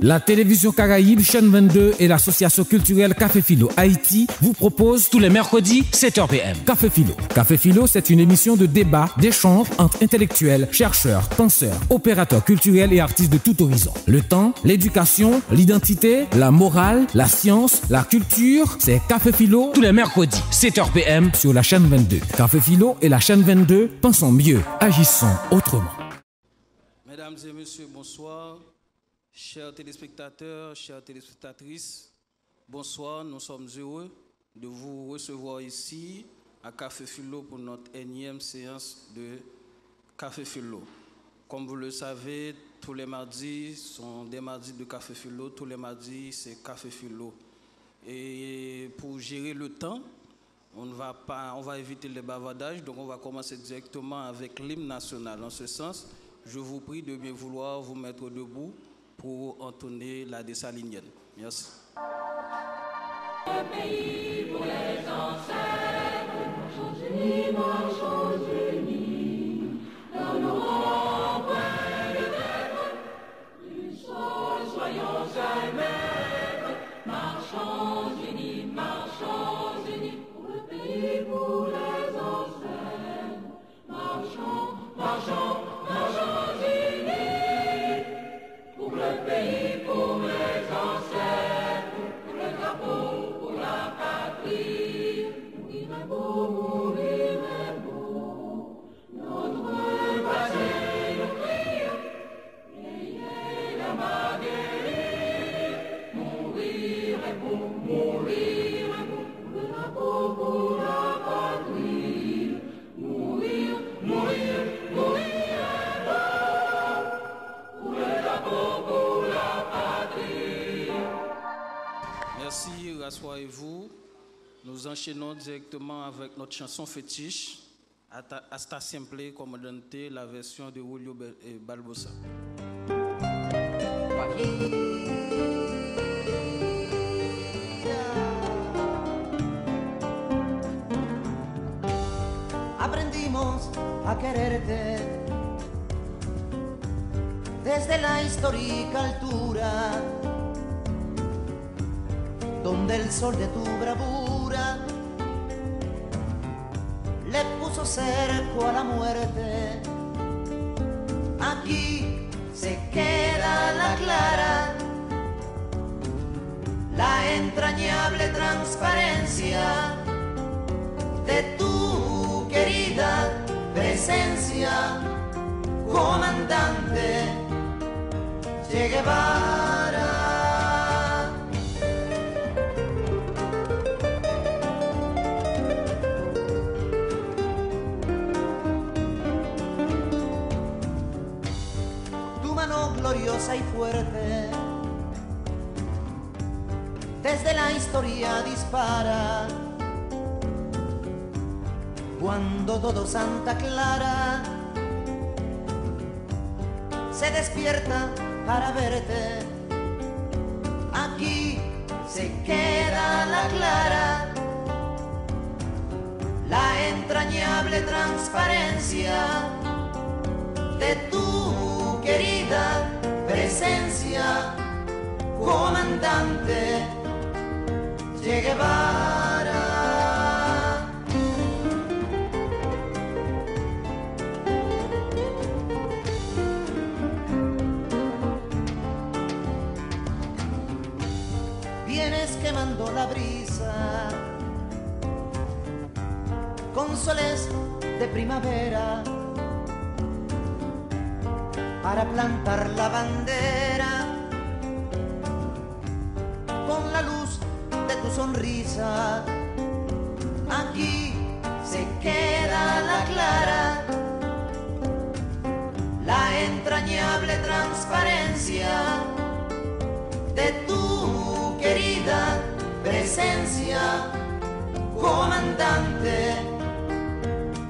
La télévision Caraïbe, chaîne 22 et l'association culturelle Café Philo Haïti vous proposent tous les mercredis 7h PM. Café Philo. Café Philo, c'est une émission de débat, d'échange entre intellectuels, chercheurs, penseurs, opérateurs culturels et artistes de tout horizon. Le temps, l'éducation, l'identité, la morale, la science, la culture, c'est Café Philo tous les mercredis 7h PM sur la chaîne 22. Café Philo et la chaîne 22, pensons mieux, agissons autrement. Mesdames et messieurs, bonsoir. Chers téléspectateurs, chères téléspectatrices, bonsoir. Nous sommes heureux de vous recevoir ici à Café Philo pour notre énième séance de Café Philo. Comme vous le savez, tous les mardis sont des mardis de Café Philo. Tous les mardis, c'est Café Philo. Et pour gérer le temps, on va éviter les bavardages. Donc on va commencer directement avec l'hymne national. En ce sens, je vous prie de bien vouloir vous mettre debout pour entonner la dessalinienne. Merci. Le pays pour les ancêtres, marchons unis, dans nos rangs pleins de terre, du sol soyons un maître, marchons unis, pour le pays, pour les ancêtres, marchons unis. Pour le pays, pour les ancêtres, pour le drapeau, pour la patrie, mourir est beau, notre passé nous crie, ayez la main guérie, mourir est beau, pour le drapeau, pour la patrie, mourir est beau. Merci, rassoyez-vous. Nous enchaînons directement avec notre chanson fétiche, Hasta Simple Comandante, la version de Julio Barbosa. Aprendimos a quererte desde la histórica altura, donde el sol de tu bravura le puso cerco a la muerte. Aquí se queda la clara, la entrañable transparencia de tu querida presencia, comandante Che Guevara. Gloriosa y fuerte, desde la historia dispara, cuando todo Santa Clara se despierta para verte. Aquí se queda la clara, la entrañable transparencia de tu querida presencia, comandante Che Guevara. Vienes quemando la brisa con soles de primavera para plantar la bandera con la luz de tu sonrisa. Aquí se queda la clara, la entrañable transparencia de tu querida presencia, comandante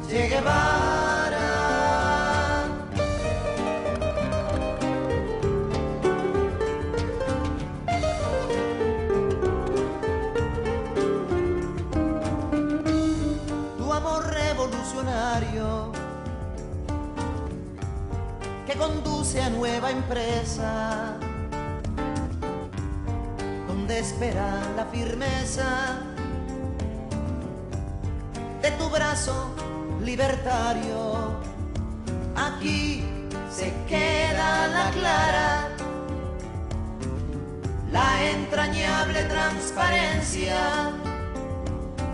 Che Guevara. Que conduce a nueva empresa donde espera la firmeza de tu brazo libertario. Aquí se queda la clara, la entrañable transparencia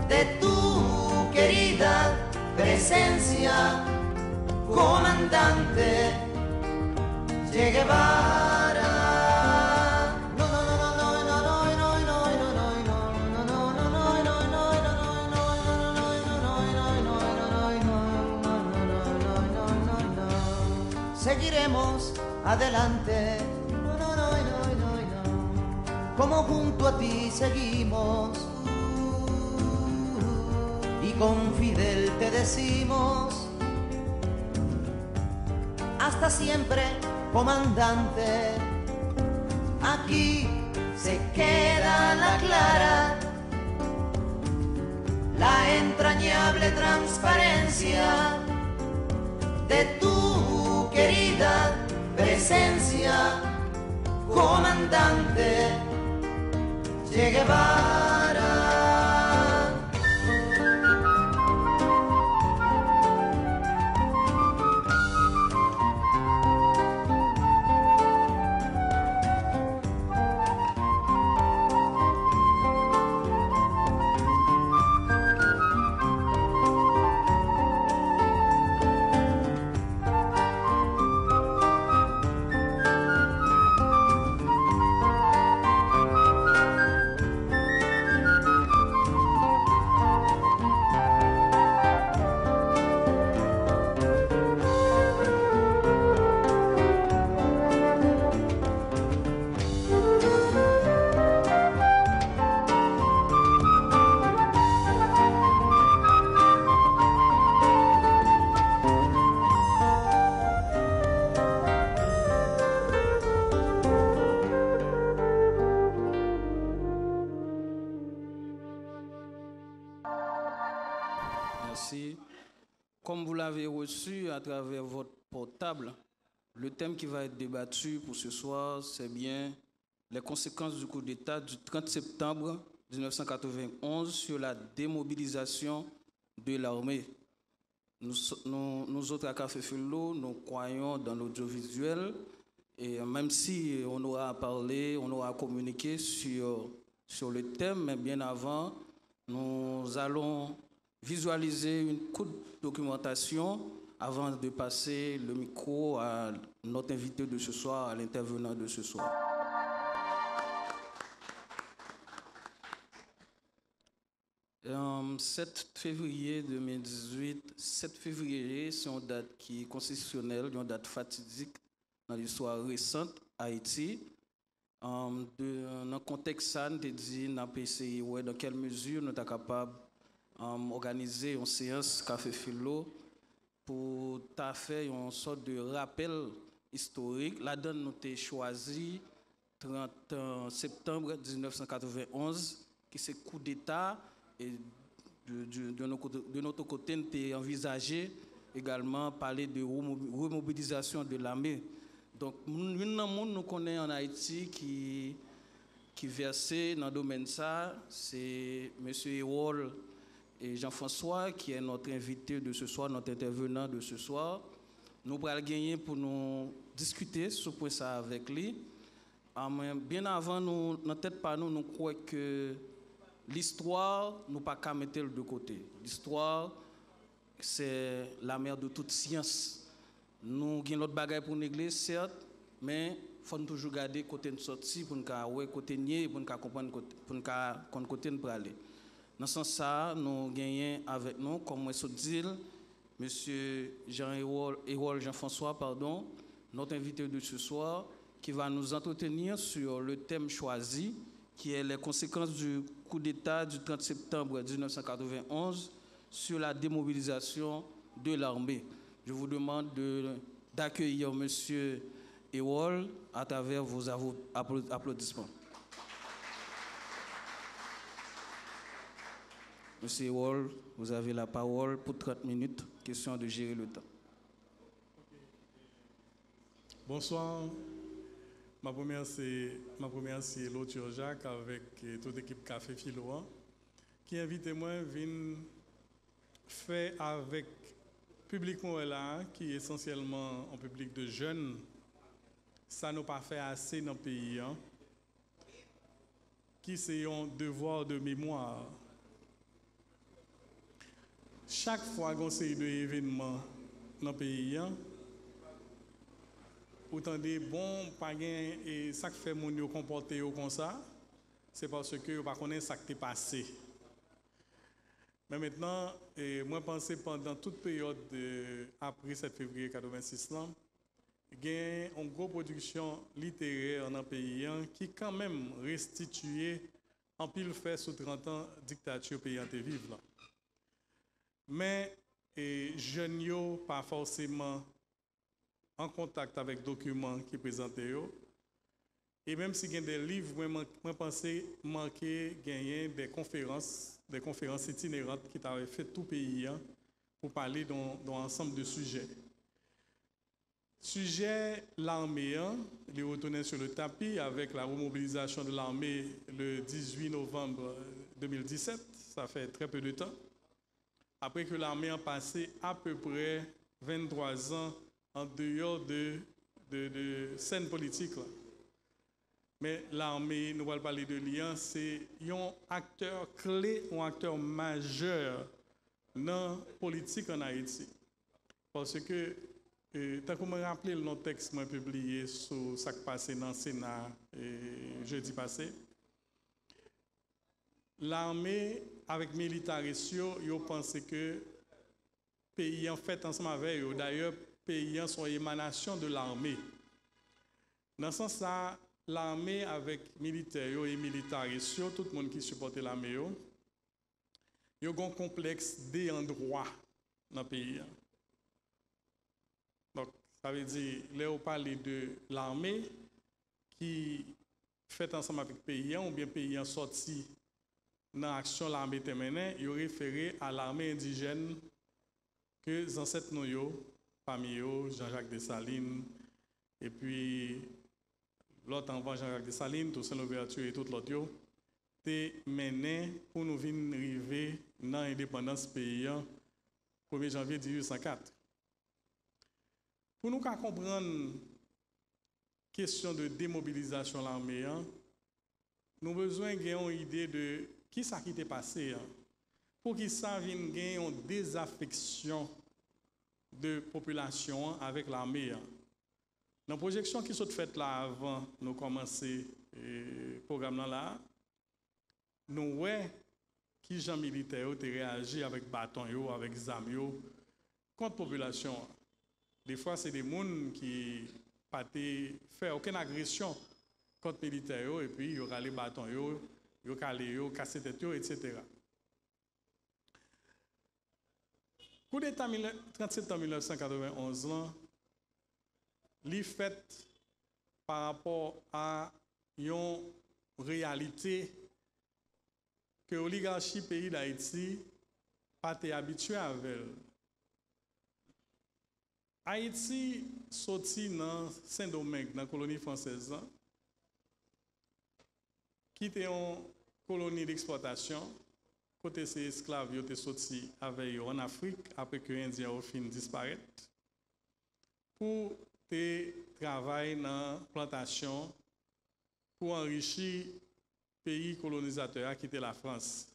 de tu querida presencia, comandante Che Guevara. Seguiremos adelante, como junto a ti seguimos, y con Fidel te decimos, hasta siempre, comandante. Aquí se queda la clara, la entrañable transparencia de tu querida presencia, comandante Che Guevara. Merci. Comme vous l'avez reçu à travers votre portable, le thème qui va être débattu pour ce soir, c'est bien les conséquences du coup d'État du 30 septembre 1991 sur la démobilisation de l'armée. Nous autres à Café Filo, nous croyons dans l'audiovisuel et même si on aura parlé, on aura communiqué sur le thème, mais bien avant, nous allons visualiser une courte documentation avant de passer le micro à notre invité de ce soir, à l'intervenant de ce soir. « 7 février 2018, 7 février, c'est une date qui est constitutionnelle, une date fatidique dans l'histoire récente Haïti. Dans le contexte, ça, nous dit dans PCI, dans quelle mesure nous sommes capables organiser une séance Café Filo pour faire une sorte de rappel historique. Là-dedans, nous avons choisi 30 septembre 1991, qui c'est coup d'État, et de notre côté, nous avons envisagé également parler de remobilisation de l'armée. Donc, nous connaissons en Haïti qui versait dans le domaine ça, c'est M. Ewol et Jean-François, qui est notre invité de ce soir, notre intervenant de ce soir. Nous allons gagner pour nous discuter sur ce point ça avec lui. Bien avant, dans tête par nous croyons que l'histoire, nous ne pouvons pas mettre de côté. L'histoire, c'est la mère de toute science. Nous avons l'autre bagaille pour régler, certes, mais il faut toujours garder côté de sortie pour nous voir côté nier pour nous comprendre côté nous aller. Dans ce sens, nous gagnons avec nous, comme moi je dis, M. Ewol Jean-François, notre invité de ce soir, qui va nous entretenir sur le thème choisi, qui est les conséquences du coup d'État du 30 septembre 1991 sur la démobilisation de l'armée. Je vous demande d'accueillir M. Ewol à travers vos applaudissements. Monsieur Ewol, vous avez la parole pour 30 minutes. Question de gérer le temps. Bonsoir, Ma première, c'est l'autre Jacques avec toute l'équipe Café Philo, qui invite moi à venir faire avec public là, qui est essentiellement un public de jeunes. Ça n'a pas fait assez dans le pays, qui c'est un devoir de mémoire. Chaque fois qu'on a des événements dans le pays, autant des bons pagans et ça qui fait mon comporter comme ça, c'est parce que vous ne connaissez pas ce qui est passé. Mais maintenant, moi je pense pendant toute période après 7 février 1986, il y a une grosse production littéraire dans le pays qui quand même restitué en pile fait sous 30 ans de dictature pays en vivre. Mais les jeunes ne sont pas forcément en contact avec les documents qui présentent. Et même si il y a des livres, je pense manquer gagner des conférences itinérantes qui avaient fait tout le pays pour parler dans ensemble de sujets. Sujet l'armée, il est retourné sur le tapis avec la remobilisation de l'armée le 18 novembre 2017, ça fait très peu de temps. Après que l'armée a passé à peu près 23 ans en dehors de scène politique. Là. Mais l'armée, nous allons parler de l'IAN, c'est un acteur clé, un acteur majeur dans la politique en Haïti. Parce que, tant que je me rappelle le texte que j'ai publié sur ce qui s'est passé dans le Sénat jeudi passé, l'armée, avec les militaires, ils ont pensé que le pays en fait ensemble avec eux. D'ailleurs, les pays sont émanation de l'armée. Dans ce sens-là, l'armée avec les militaires et militaires, tout le monde qui supporte l'armée, ils ont un complexe des endroits dans le pays. Donc, ça veut dire, là, on parle de l'armée qui fait ensemble avec le pays, ou bien le pays en sorti dans l'action l'armée terminée, il référé à l'armée indigène que les ancêtres nous, parmi eux, Jean-Jacques Dessalines, et puis l'autre avant Jean-Jacques Dessalines, Toussaint Louverture et tout l'autre, t'es mené pour nous venir arriver dans l'indépendance pays 1er janvier 1804. Pour nous comprendre la question de démobilisation de l'armée, nous avons besoin d'avoir une idée de qui ça qui était passé. Pour qu'il ça vienne gagner une désaffection de population avec l'armée. Dans la projection qui s'est faite là avant nous commencer le programme là, nous voyons qui gens militaires ont réagi avec bâton, avec zam contre la population. Des fois, c'est des gens qui n'ont pas fait aucune agression contre les militaires et puis ils ont les bâtons, ils ont cassé la tête, etc. Coup d'État 30 septembre 1991, l'est fait par rapport à une réalité que l'oligarchie pays d'Haïti n'a pas été habituée avec. Haïti sorti dans Saint-Domingue, dans la colonie française, qui était une colonie d'exploitation. Côté ces esclaves, ils étaient sortis avec eux en Afrique après que les Indiens ont fini de disparaître pour travailler dans la plantation pour enrichir le pays colonisateur qui était la France.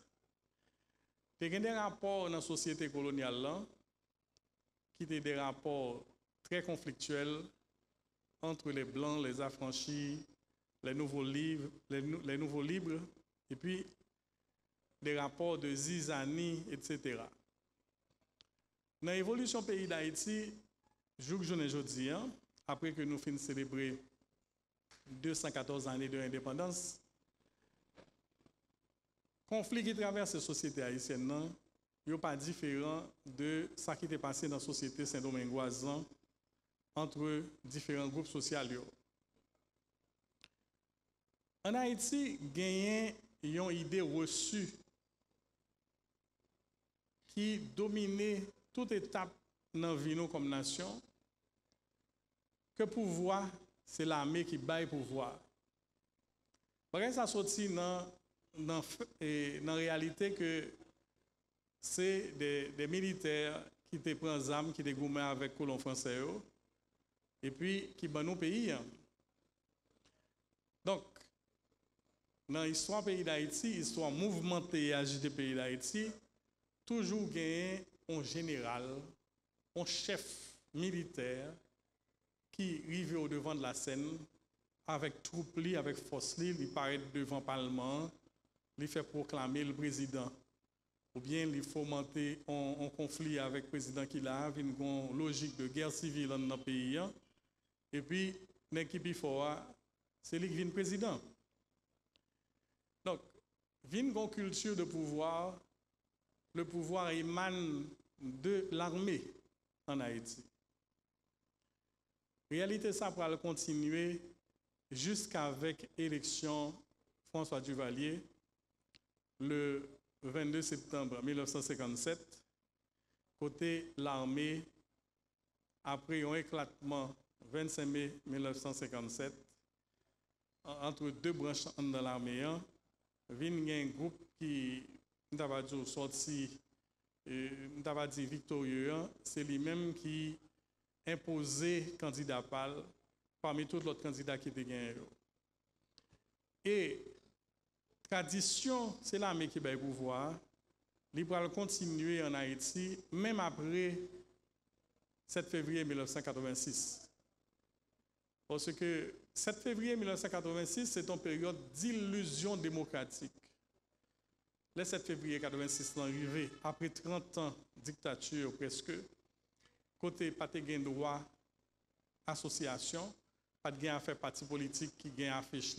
Il y a des rapports dans la société coloniale là, qui étaient des rapports très conflictuels entre les Blancs, les affranchis, les nouveaux libres, et puis des rapports de zizanie, etc. Dans l'évolution pays d'Haïti, jour que je ne dis, après que nous finissons de célébrer 214 années de l'indépendance, le conflit qui traverse la société haïtienne n'est pas différent de ce qui était passé dans la société saint-domingoise entre différents groupes sociaux. En Haïti, il y a une idée reçue qui dominait toute étape dans la vie comme nation, que pouvoir, c'est l'armée qui baille pouvoir. Parce que ça sorti dans la réalité que c'est des militaires qui te prennent des armes, qui te gourmets avec colons français, et puis qui ban nos pays. Donc, dans l'histoire du pays d'Haïti, l'histoire mouvementée et agitée du pays d'Haïti, toujours gagné un général, un chef militaire qui arrive au devant de la scène avec troupes, avec force, il paraît devant le Parlement, il fait proclamer le président. Ou bien il fomenter un conflit avec le président qui a une logique de guerre civile dans le pays. Et puis, l'équipe fort, c'est lui qui vient président. Donc, vient une culture de pouvoir, le pouvoir émane de l'armée en Haïti. En réalité, ça pourra continuer jusqu'avec l'élection François Duvalier le 22 septembre 1957, côté l'armée, après un éclatement 25 mai 1957, entre deux branches dans l'armée, il y a un groupe qui est sorti, victorieux, c'est lui-même qui imposait candidat PAL parmi tous les autres candidats qui étaient gagnés. Et tradition, c'est l'armée qui a le pouvoir. Il va continuer en Haïti, même après 7 février 1986. Parce que 7 février 1986, c'est une période d'illusion démocratique. Le 7 février 1986 est arrivé après 30 ans de dictature presque. Côté pas de droit, association, pas de affaire parti politique qui gagne affiche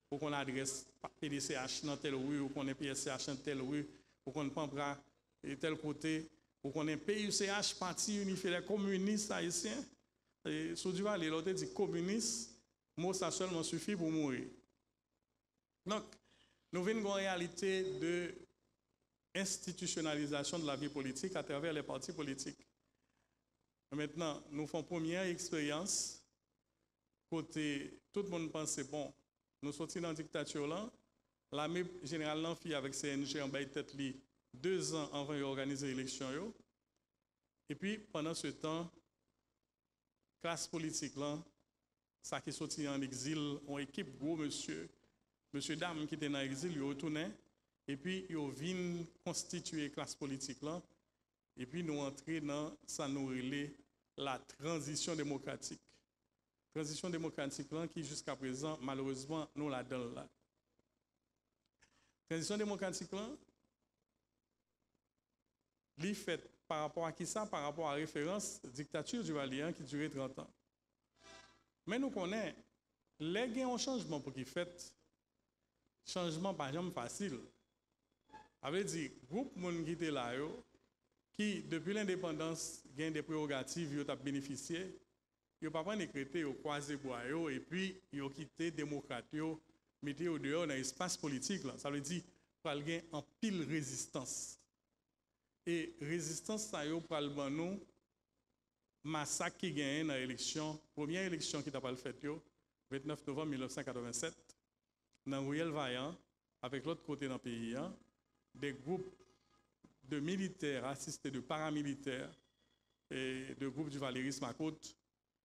pour qu'on adresse PDCH dans telle rue, ou qu'on ait PSCH dans telle rue, ou qu'on prend tel côté, ou qu'on ait PUCH, Parti unifié des communistes haïtiens. Et sous du Valais, l'autre dit communiste, mot ça seulement suffit pour mourir. Donc, nous venons en réalité de institutionnalisation de la vie politique à travers les partis politiques. Maintenant, nous faisons première expérience, côté tout le monde pense bon, nous sortons dans la dictature là, l'armée générale l'en fit avec CNG en bas tête 2 ans avant d'organiser l'élection. Et puis, pendant ce temps, classe politique là, ça qui sorti en exil, on équipe gros monsieur dame qui était en exil, il retournait, et puis il vient constituer classe politique là, et puis nous entrer dans ça nous relève la transition démocratique. Transition démocratique là qui jusqu'à présent malheureusement nous la donne là. Transition démocratique là, li fait par rapport à qui ça? Par rapport à la référence dictature du Valien qui durait 30 ans. Mais nous connaissons, les gains ont changement pour qu'il fait, changement par exemple facile. Avait dit, groupe moun qui était là, qui depuis l'indépendance gagne des prérogatives, ils ont bénéficié, ils n'ont pas décrété, ils ont croisé bois, et puis ils ont quitté démocrate, ils ont mis au dehors dans l'espace politique. Là. Ça veut dire qu'il y a en pile résistance. Et résistance, ça y est, pour le nous, massacre qui gagne dans l'élection, première élection qui n'a pas le fait, 29 novembre 1987, dans Ruel Vaillant, avec l'autre côté dans le pays, des groupes de militaires assistés de paramilitaires et de groupes du Valérisme à côte,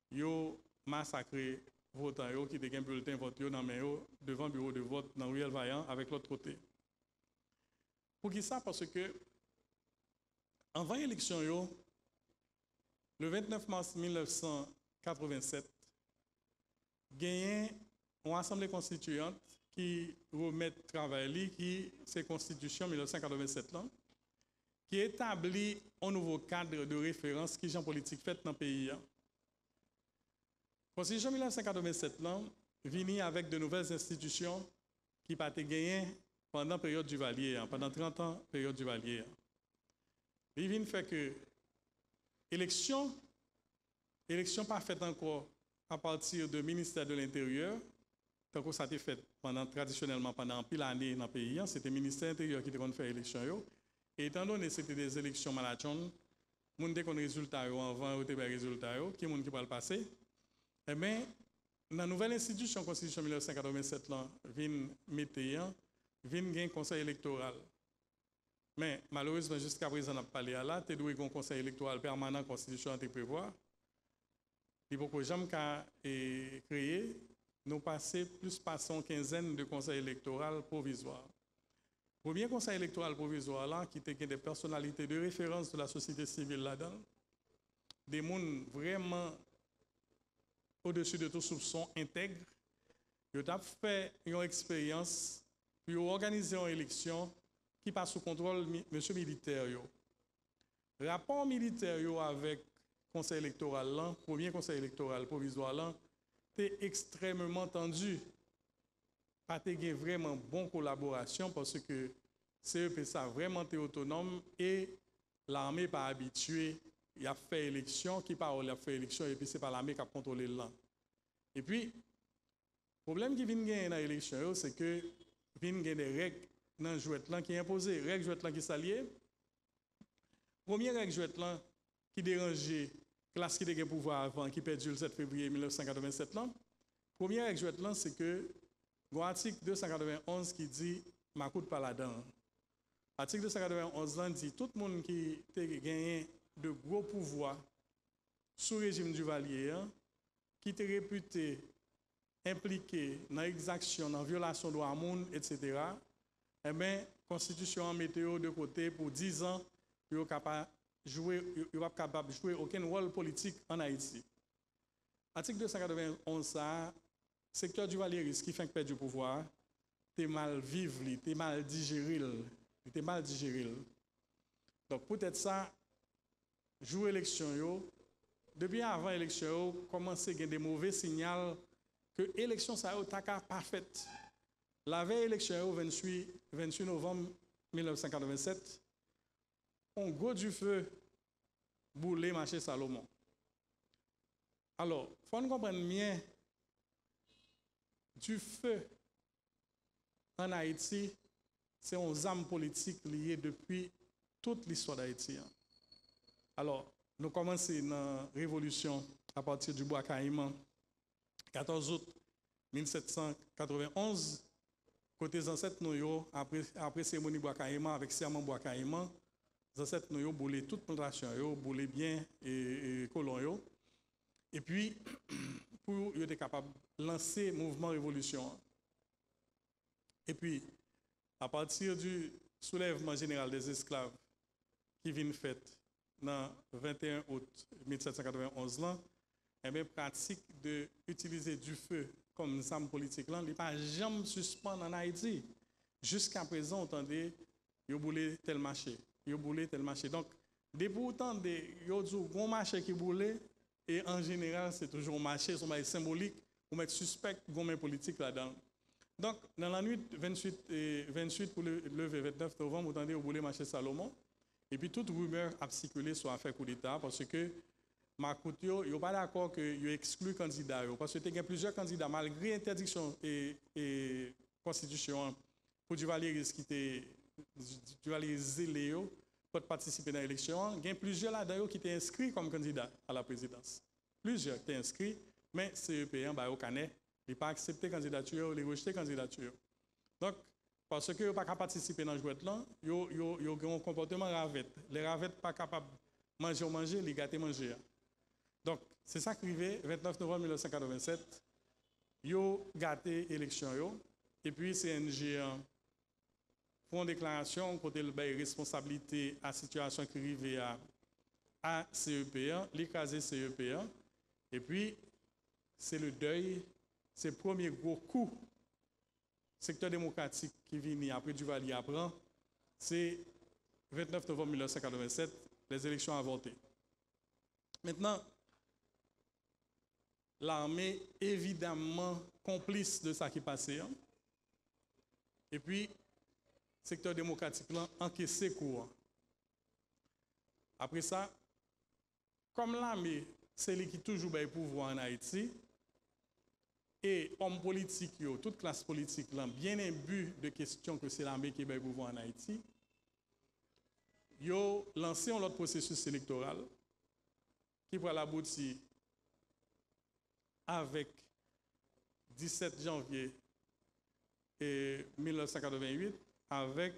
ils ont massacré votants qui étaient un bulletin vote dans devant le bureau de vote dans Ruel Vaillant avec l'autre côté. Pour qui ça? Parce que avant l'élection, le 29 mars 1987, gagné une assemblée constituante qui remet travail, qui c'est Constitution 1987, là, qui établit un nouveau cadre de référence qui est politique fait dans le pays. Constitution 1987, là, vient avec de nouvelles institutions qui ont été gagnées pendant la période du Valier, pendant 30 ans, période du Valier. Il vient faire que l'élection pas faite encore à partir du ministère de l'Intérieur, tant que ça a été fait traditionnellement pendant pile d'années dans le pays, c'était le ministère de l'Intérieur qui a fait l'élection. Et étant donné que c'était des élections marathon, les gens qui ont des résultats avant, ils ont des résultats, qui est qui va le passer, eh bien, dans la nouvelle institution, Constitution 1987, vient mettre un conseil électoral. Mais malheureusement, jusqu'à présent, on n'a pas parlé à là, tu dois un conseil électoral permanent, Constitution te prévoir. Il faut que jamais créer, nous passer plus passons une quinzaine de conseils électoraux provisoires. Premier conseil électoral provisoire là, qui était des personnalités de référence de la société civile là-dedans, des gens vraiment au-dessus de tout soupçon intègres, ils ont fait une expérience, puis ils ont organisé une élection qui passe sous contrôle monsieur militaire. Rapport militaire avec le conseil électoral, là, premier conseil électoral provisoire, là, était extrêmement tendu. Pas de vraiment bonne collaboration parce que CEP ça vraiment été autonome et l'armée pas habituée. Il a fait élection, qui parle, il a fait élection et puis c'est pas l'armée qui a contrôlé le land. Et puis, le problème qui vient gagner dans l'élection, c'est que vient gagner des règles dans le jouet qui est imposé, règles jouet qui s'allient. Première règle jouet qui dérangeait classe qui était pouvoir avant, qui perdu le 7 février 1987 là. Première règle jouet c'est que l'article 291 qui dit ma coûte pas là-dedans. L'article 291 là dit tout le monde qui a gagné de gros pouvoirs sous régime du Valier, qui était réputé impliqué dans l'exaction, dans la violation de droits monde, etc., eh bien, la Constitution en météo de côté pour 10 ans, il n'est pas capable de jouer aucun rôle politique en Haïti. Article 291, ça, secteur du Valieris qui fait perdre du pouvoir, t'es mal vivre, t'es mal digéré. Donc, peut-être ça, jouer l'élection, depuis avant l'élection, commencer à avoir des mauvais signaux que l'élection ça a pas faite. La veille élection 28 novembre 1987, on go du feu boulé marché Salomon. Alors, il faut comprendre bien du feu en Haïti, c'est une arme politique liée depuis toute l'histoire d'Haïti. Alors, nous commençons la révolution à partir du Bois Caïman, 14 août 1791. Côté les ancêtres, nous, après cérémonie Bois Caïman, avec serment Bois Caïman, les ancêtres, nous, boulé toute plantation, boulé bien et colon. Et puis, pour être capable de lancer le mouvement révolution. Et puis, à partir du soulèvement général des esclaves qui vient fait dans 21 août 1791, là, eh bien, pratique d'utiliser du feu comme arme politique, là, il n'est pas jamais suspendu en Haïti. Jusqu'à présent, on entendait, il y a boulé tel marché, Donc, depuis autant de, il y a un marché qui boulé, et en général, c'est toujours un marché, c'est symbolique, pour mettre suspect, gourmet politique là-dedans. Donc, dans la nuit 28 pour le 29 novembre, vous entendez, au boulé marché Salomon. Et puis, toute rumeur a circulé sur l'affaire coup d'État parce que Makoutio, il n'est pas d'accord qu'il exclut candidat. Parce qu'il y a plusieurs candidats, malgré l'interdiction et constitution pour Duvalier qui était Duvalier zélé pour participer dans l'élection. Il y a plusieurs là-dedans qui étaient inscrits comme candidats à la présidence. Plusieurs étaient inscrits, mais CEP, au Canet, il n'a pas accepté la candidature, il a rejeté la candidature. Donc, parce qu'ils n'ont pas capable de participer dans le jouet là, ils ont un comportement ravette. Les ravettes pas capables de manger, les gâter manger. Donc, c'est ça qui arrivé, 29 novembre 1987, ils ont gâté l'élection. Et puis, CNG font une déclaration côté le responsabilité à la situation qui arrivait à CEP, l'écraser CEP. Et puis, c'est le deuil, c'est le premier gros coup. Secteur démocratique qui vient après Duvalier apprend, c'est 29 novembre 1987, les élections avortées. Maintenant, l'armée, évidemment, complice de ça qui passait. Et puis, secteur démocratique là, encaissé court. Après ça, comme l'armée, c'est lui qui toujours le pouvoir en Haïti, et hommes politiques, toute classe politique, là, bien imbu de questions que c'est l'armée qui a le pouvoir en Haïti, ils ont lancé un autre processus électoral qui va l'aboutir avec 17 janvier 1988 avec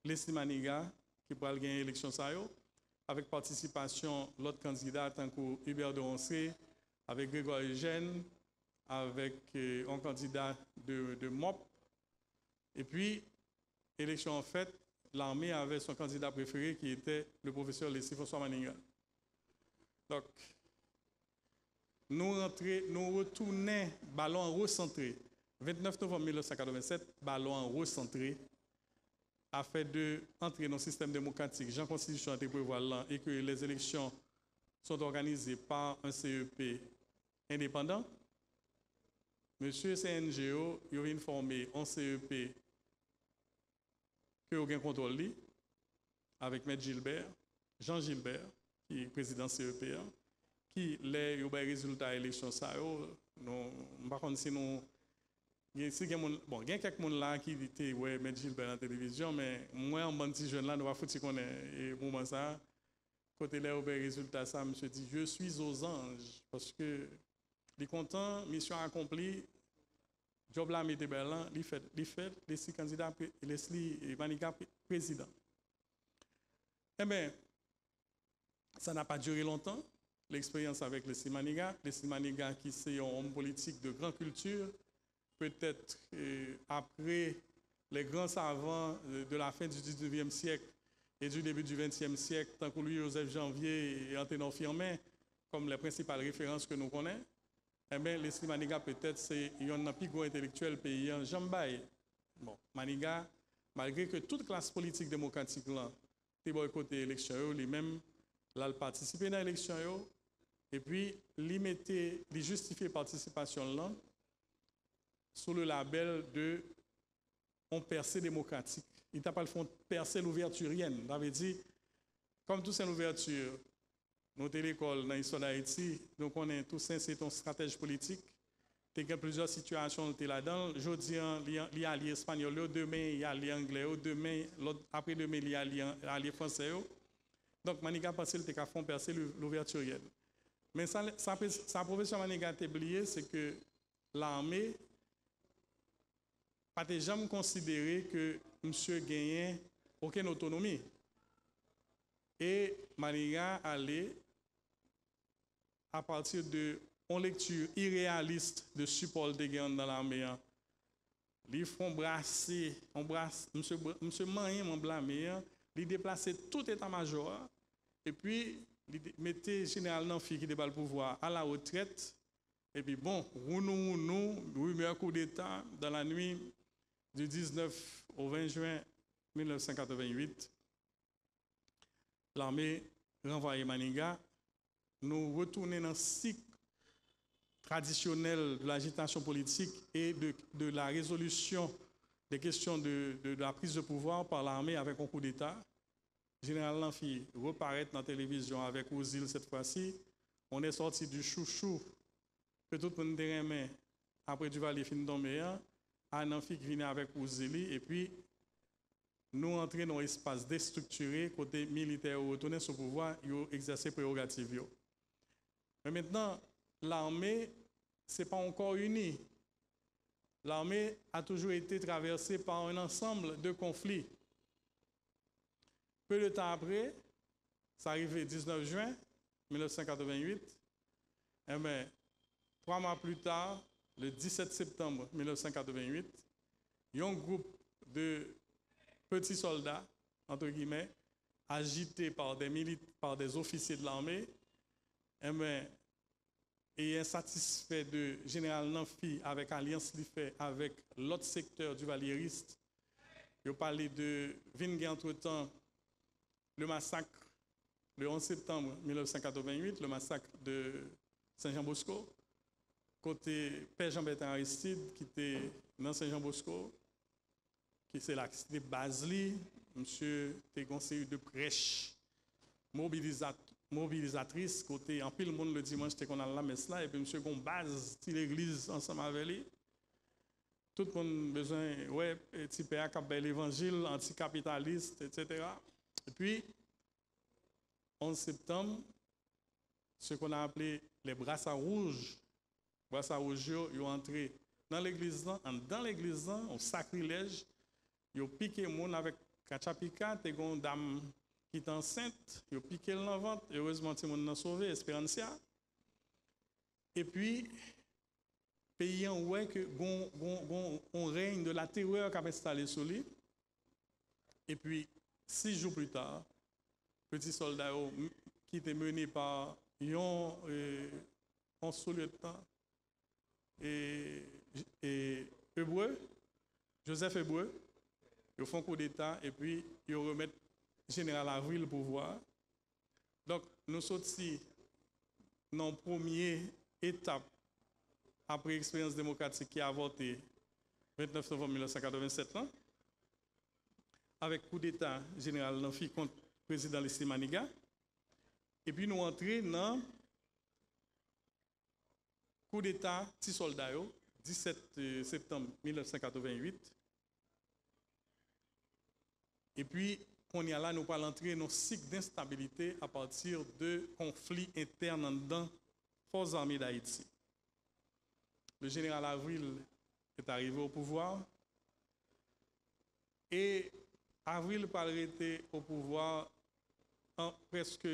Leslie Maniga qui pourra gagner l'élection avec participation l'autre candidat tant que Hubert de Roncé, avec Grégoire Eugène, avec un candidat de MOP. Et puis, élection en fait, l'armée avait son candidat préféré qui était le professeur Leslie François Maniga. Donc, nous retournons ballon recentré. 29 novembre 1987, ballon recentré, a fait d'entrer dans le système démocratique, Jean Constitution a été prévoir là, et que les élections sont organisées par un CEP indépendant. Monsieur CNGO, il a informé un CEP que aucun contrôle avec M. Gilbert, Jean Gilbert, qui est président CEP, qui les résultats de l'élection, nous ne sais pas si nous. Bon, il y a quelques gens là qui disent ouais, M. Gilbert à la télévision, mais moi, en bon petit jeune là, nous va foutre qu'on est. Et moment ça, côté les résultats, ça, je me dit, je suis aux anges. Parce que, les contents, mission accomplie, job là, mettez Berlin, il fait, les six candidats, Leslie Maniga, président. Eh bien, ça n'a pas duré longtemps, l'expérience avec Leslie Maniga, qui c'est un homme politique de grande culture, peut-être après les grands savants de la fin du 19e siècle et du début du 20e siècle, tant que Louis-Joseph Janvier et Anténon Firmin, comme les principales références que nous connaissons, eh bien, Leslie Maniga, peut-être, c'est un plus gros intellectuel paysan, Jambaye. Bon, Maniga, malgré que toute classe politique démocratique là, est boycotté l'élection, lui-même, là, il participé dans l'élection, et puis, il justifiait participation là, sous le label de on percée démocratique. Il t'a pas le fond percée l'ouverturienne. Ça veut dire, comme tout c'est l'ouverture, nous sommes l'école dans l'histoire d'Haïti, donc on est tout ça, c'est une stratégie politique. Il y a plusieurs situations là-dedans. Aujourd'hui, il y a allié espagnol, demain, il y a allié anglais, après demain, il y a allié français. Donc, Maniga pense qu'il y a fond percée l'ouverturienne. Mais sa profession Maniga a oublié, c'est que l'armée pas jamais considéré que monsieur gagnait aucune autonomie. Et Maniga allait, à partir de une lecture irréaliste de support de gain dans l'armée, ils font brasser, monsieur Mayen mon blâmé, il déplaçait tout état-major, et puis il mettait général Nanfi qui débat le pouvoir à la retraite, et puis bon, rumeur coup d'État dans la nuit du 19 au 20 juin 1988, l'armée renvoyait Maniga. Nous retournons dans le cycle traditionnel de l'agitation politique et de la résolution des questions de la prise de pouvoir par l'armée avec un coup d'État. Général Lanfi reparaît dans la télévision avec Ouzil cette fois-ci. On est sorti du chouchou que tout le monde aimait après du Valais fin d'Oméa. Un amphi qui vient avec Ouzili, et puis nous entrons dans un espace déstructuré, côté militaire, retourner sur le pouvoir, exercer prérogatives. Mais maintenant, l'armée, ce n'est pas encore unie. L'armée a toujours été traversée par un ensemble de conflits. Peu de temps après, ça arrivé le 19 juin 1988, et bien, 3 mois plus tard, le 17 septembre 1988, il y a un groupe de petits soldats, entre guillemets, agités par des officiers de l'armée, et insatisfaits de général Nanfi avec alliance li fait avec l'autre secteur du valériste. Il a parlé de Vingue entre-temps, le massacre le 11 septembre 1988, le massacre de Saint-Jean-Bosco. Côté Père Jean-Bertrand Aristide, qui était dans Saint-Jean-Bosco, qui c'est là, c'était Basli, monsieur était conseiller de prêche, mobilisatrice, côté en pile le monde le dimanche, c'était qu'on a la messe là, et puis monsieur qu'on base l'église ensemble avec lui. Tout le monde a besoin, ouais, petit père qui a l'évangile, anticapitaliste, etc. Et puis, 11 septembre, ce qu'on a appelé les brassards rouges, Boissa Rouge, ils ont entré dans l'église, dans l'église, au sacrilège, ils ont piqué moun avec Kachapika, t'es une dame qui est enceinte, ils ont piqué le ventre, heureusement, tout le monde a sauvé, Espérancia. Et puis, pays en ouais que on règne de la terreur qui a installé sur lui. Et puis, 6 jours plus tard, petit soldat qui était mené par un sous-lieutenant et Hébreu, Joseph Hébreu, ils font coup d'État et puis ils remettent général Avril le pouvoir. Donc, nous sommes dans la première étape après l'expérience démocratique qui a voté 29 novembre 1987, là, avec coup d'État général Nanfi contre le président Leslie Maniga. Et puis nous entrons dans coup d'État petit soldat 17 septembre 1988. Et puis, on y a là, nous allons entrer dans un cycle d'instabilité à partir de conflits internes dans les forces armées d'Haïti. Le général Avril est arrivé au pouvoir et Avril pas été au pouvoir en presque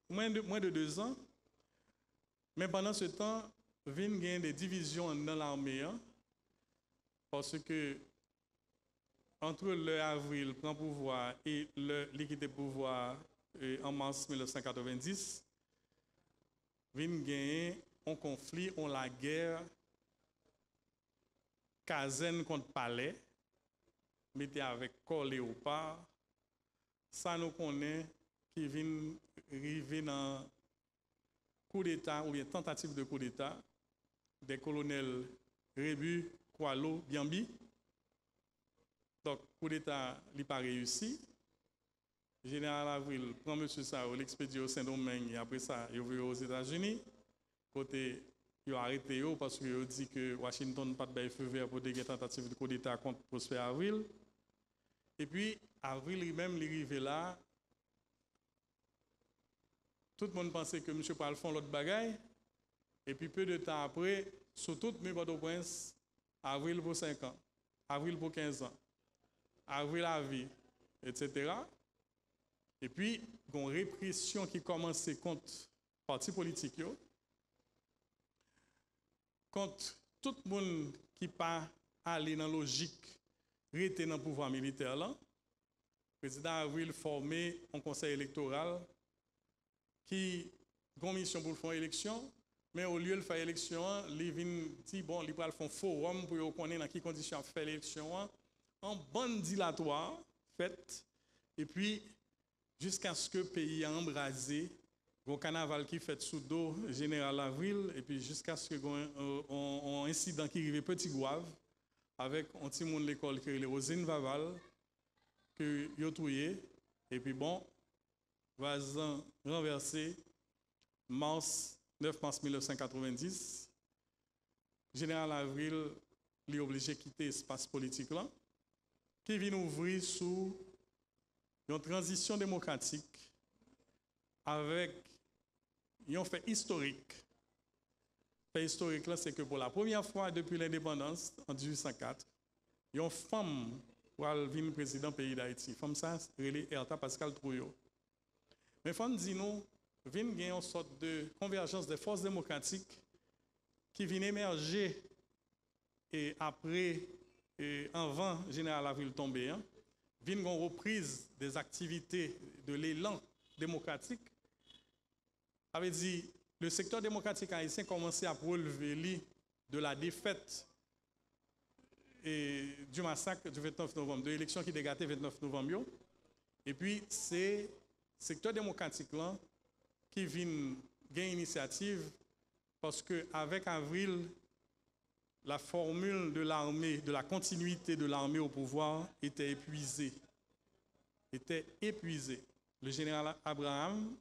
moins de 2 ans. Mais pendant ce temps, il y a des divisions dans l'armée parce que entre le Avril prend pouvoir et le liquide pouvoir en mars 1990, il y a un conflit, la guerre, caserne contre palais, mettez avec corps léopard, ça nous connaît qui vient arriver dans coup d'État ou bien tentative de coup d'État des colonels Rébu, Koualo, Biambi. Donc, coup d'État n'a pas réussi. Le général Avril prend M. Sao, l'expédie au Saint-Domingue, et après ça, il est aux États-Unis. Côté, il a arrêté parce qu'il a dit que Washington n'a pas de feu vert pour des tentatives de coup d'État contre Prosper Avril. Et puis, Avril lui-même, il est arrivé là. Tout le monde pensait que M. Paul font l'autre bagaille. Et puis, peu de temps après, sur tout le Port-au-Prince, Avril pour 5 ans, Avril pour 15 ans. Avril à vie, etc. Et puis, il y a une répression qui commence contre les partis politiques, contre tout le monde qui n'est pas allé dans la logique, rester dans le pouvoir militaire. Le président Avril formé un conseil électoral qui a une mission pour faire une élection, mais au lieu de faire l'élection, il vient dire bon, il va faire un forum pour connaître dans quelles conditions faire l'élection. En bande dilatoire faite, et puis jusqu'à ce que le pays a embrasé, un carnaval qui fait sous dos général Avril, et puis jusqu'à ce qu'il y ait un incident qui arrive Petit Gouave, avec un petit monde de l'école qui est les Rosine Vaval, que il a tué, et puis bon, voisin renversé, 9 mars 1990, général Avril est obligé de quitter l'espace politique là, qui vient ouvrir sous une transition démocratique avec un fait historique. Le fait historique, c'est que pour la première fois depuis l'indépendance, en 1804, il y a une femme qui a venir président du pays d'Haïti. La femme, ça, c'est Erta Pascal Trouillot. Mais il faut dire, nous, il y a une sorte de convergence des forces démocratiques qui vient émerger et après. Et avant général Avril tombé, vient une reprise des activités de l'élan démocratique. Avait dit le secteur démocratique haïtien commençait à relever de la défaite et du massacre du 29 novembre, de l'élection qui dégatait le 29 novembre. Et puis c'est le secteur démocratique là qui vient gagner initiative parce qu'avec Avril, la formule de l'armée, de la continuité de l'armée au pouvoir était épuisée. Le général Abraham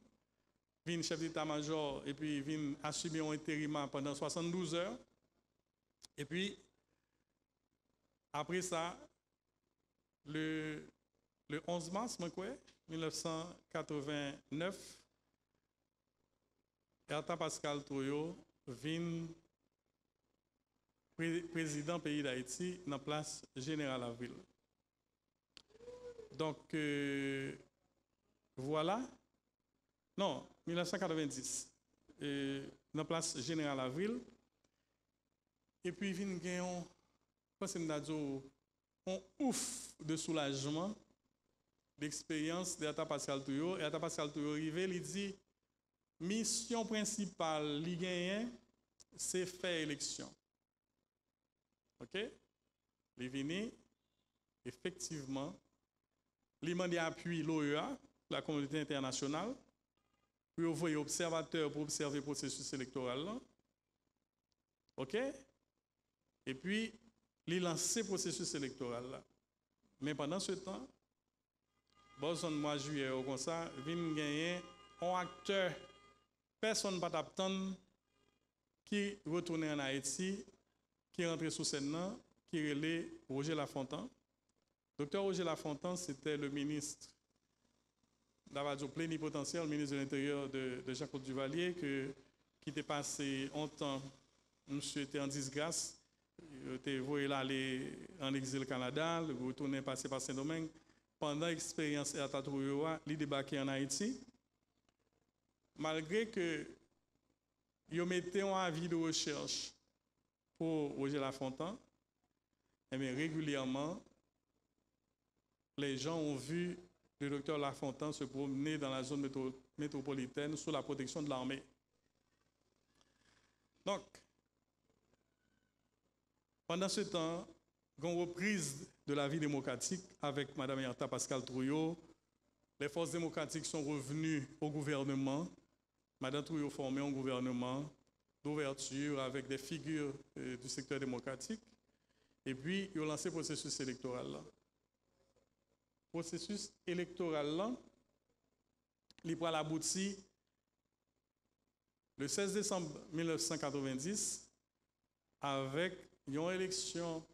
vient chef d'état-major et puis vient assumer un intérim pendant 72 heures. Et puis, après ça, le 11 mars 1989, Erta Pascal Trouillot vient président pays d'Haïti dans la place Général Avril. Donc, voilà. Non, 1990. Dans la place Général Avril. Et puis, il y a un ouf de soulagement, d'expérience d'Ata Pascal Touyo. Et Ata Pascal Touyo arrivé, il dit, mission principale, li gagne, c'est faire élection. OK? Il est venu, effectivement, il a demandé appui l'OEA, la communauté internationale, pour envoyer observateurs pour observer le processus électoral. OK? Et puis, il a lancé le processus électoral. Mais pendant ce temps, bon, mois de juillet, comme ça, il vient gagner un acteur, personne ne peut attendre, qui retourne en Haïti, qui est rentré sous scène, qui est relé Roger Lafontaine. Docteur Roger Lafontaine, c'était le ministre d'Avadio plénipotentiaire, le ministre de l'Intérieur de Jacques Duvalier, qui était passé un temps, monsieur était en disgrâce, il était voyé aller en exil au Canada, il retourné passer par Saint-Domingue. Pendant l'expérience à Tatouyoa, il débarqué en Haïti. Malgré que il mettait un avis de recherche pour Roger Lafontaine, et bien régulièrement, les gens ont vu le docteur Lafontaine se promener dans la zone métropolitaine sous la protection de l'armée. Donc, pendant ce temps, il y a une reprise de la vie démocratique avec Mme Ata Pascal Touyo. Les forces démocratiques sont revenues au gouvernement. Mme Touyo formait un gouvernement d'ouverture avec des figures du secteur démocratique. Et puis, il a lancé le processus électoral. Le processus électoral, il va aboutir le 16 décembre 1990 avec une élection,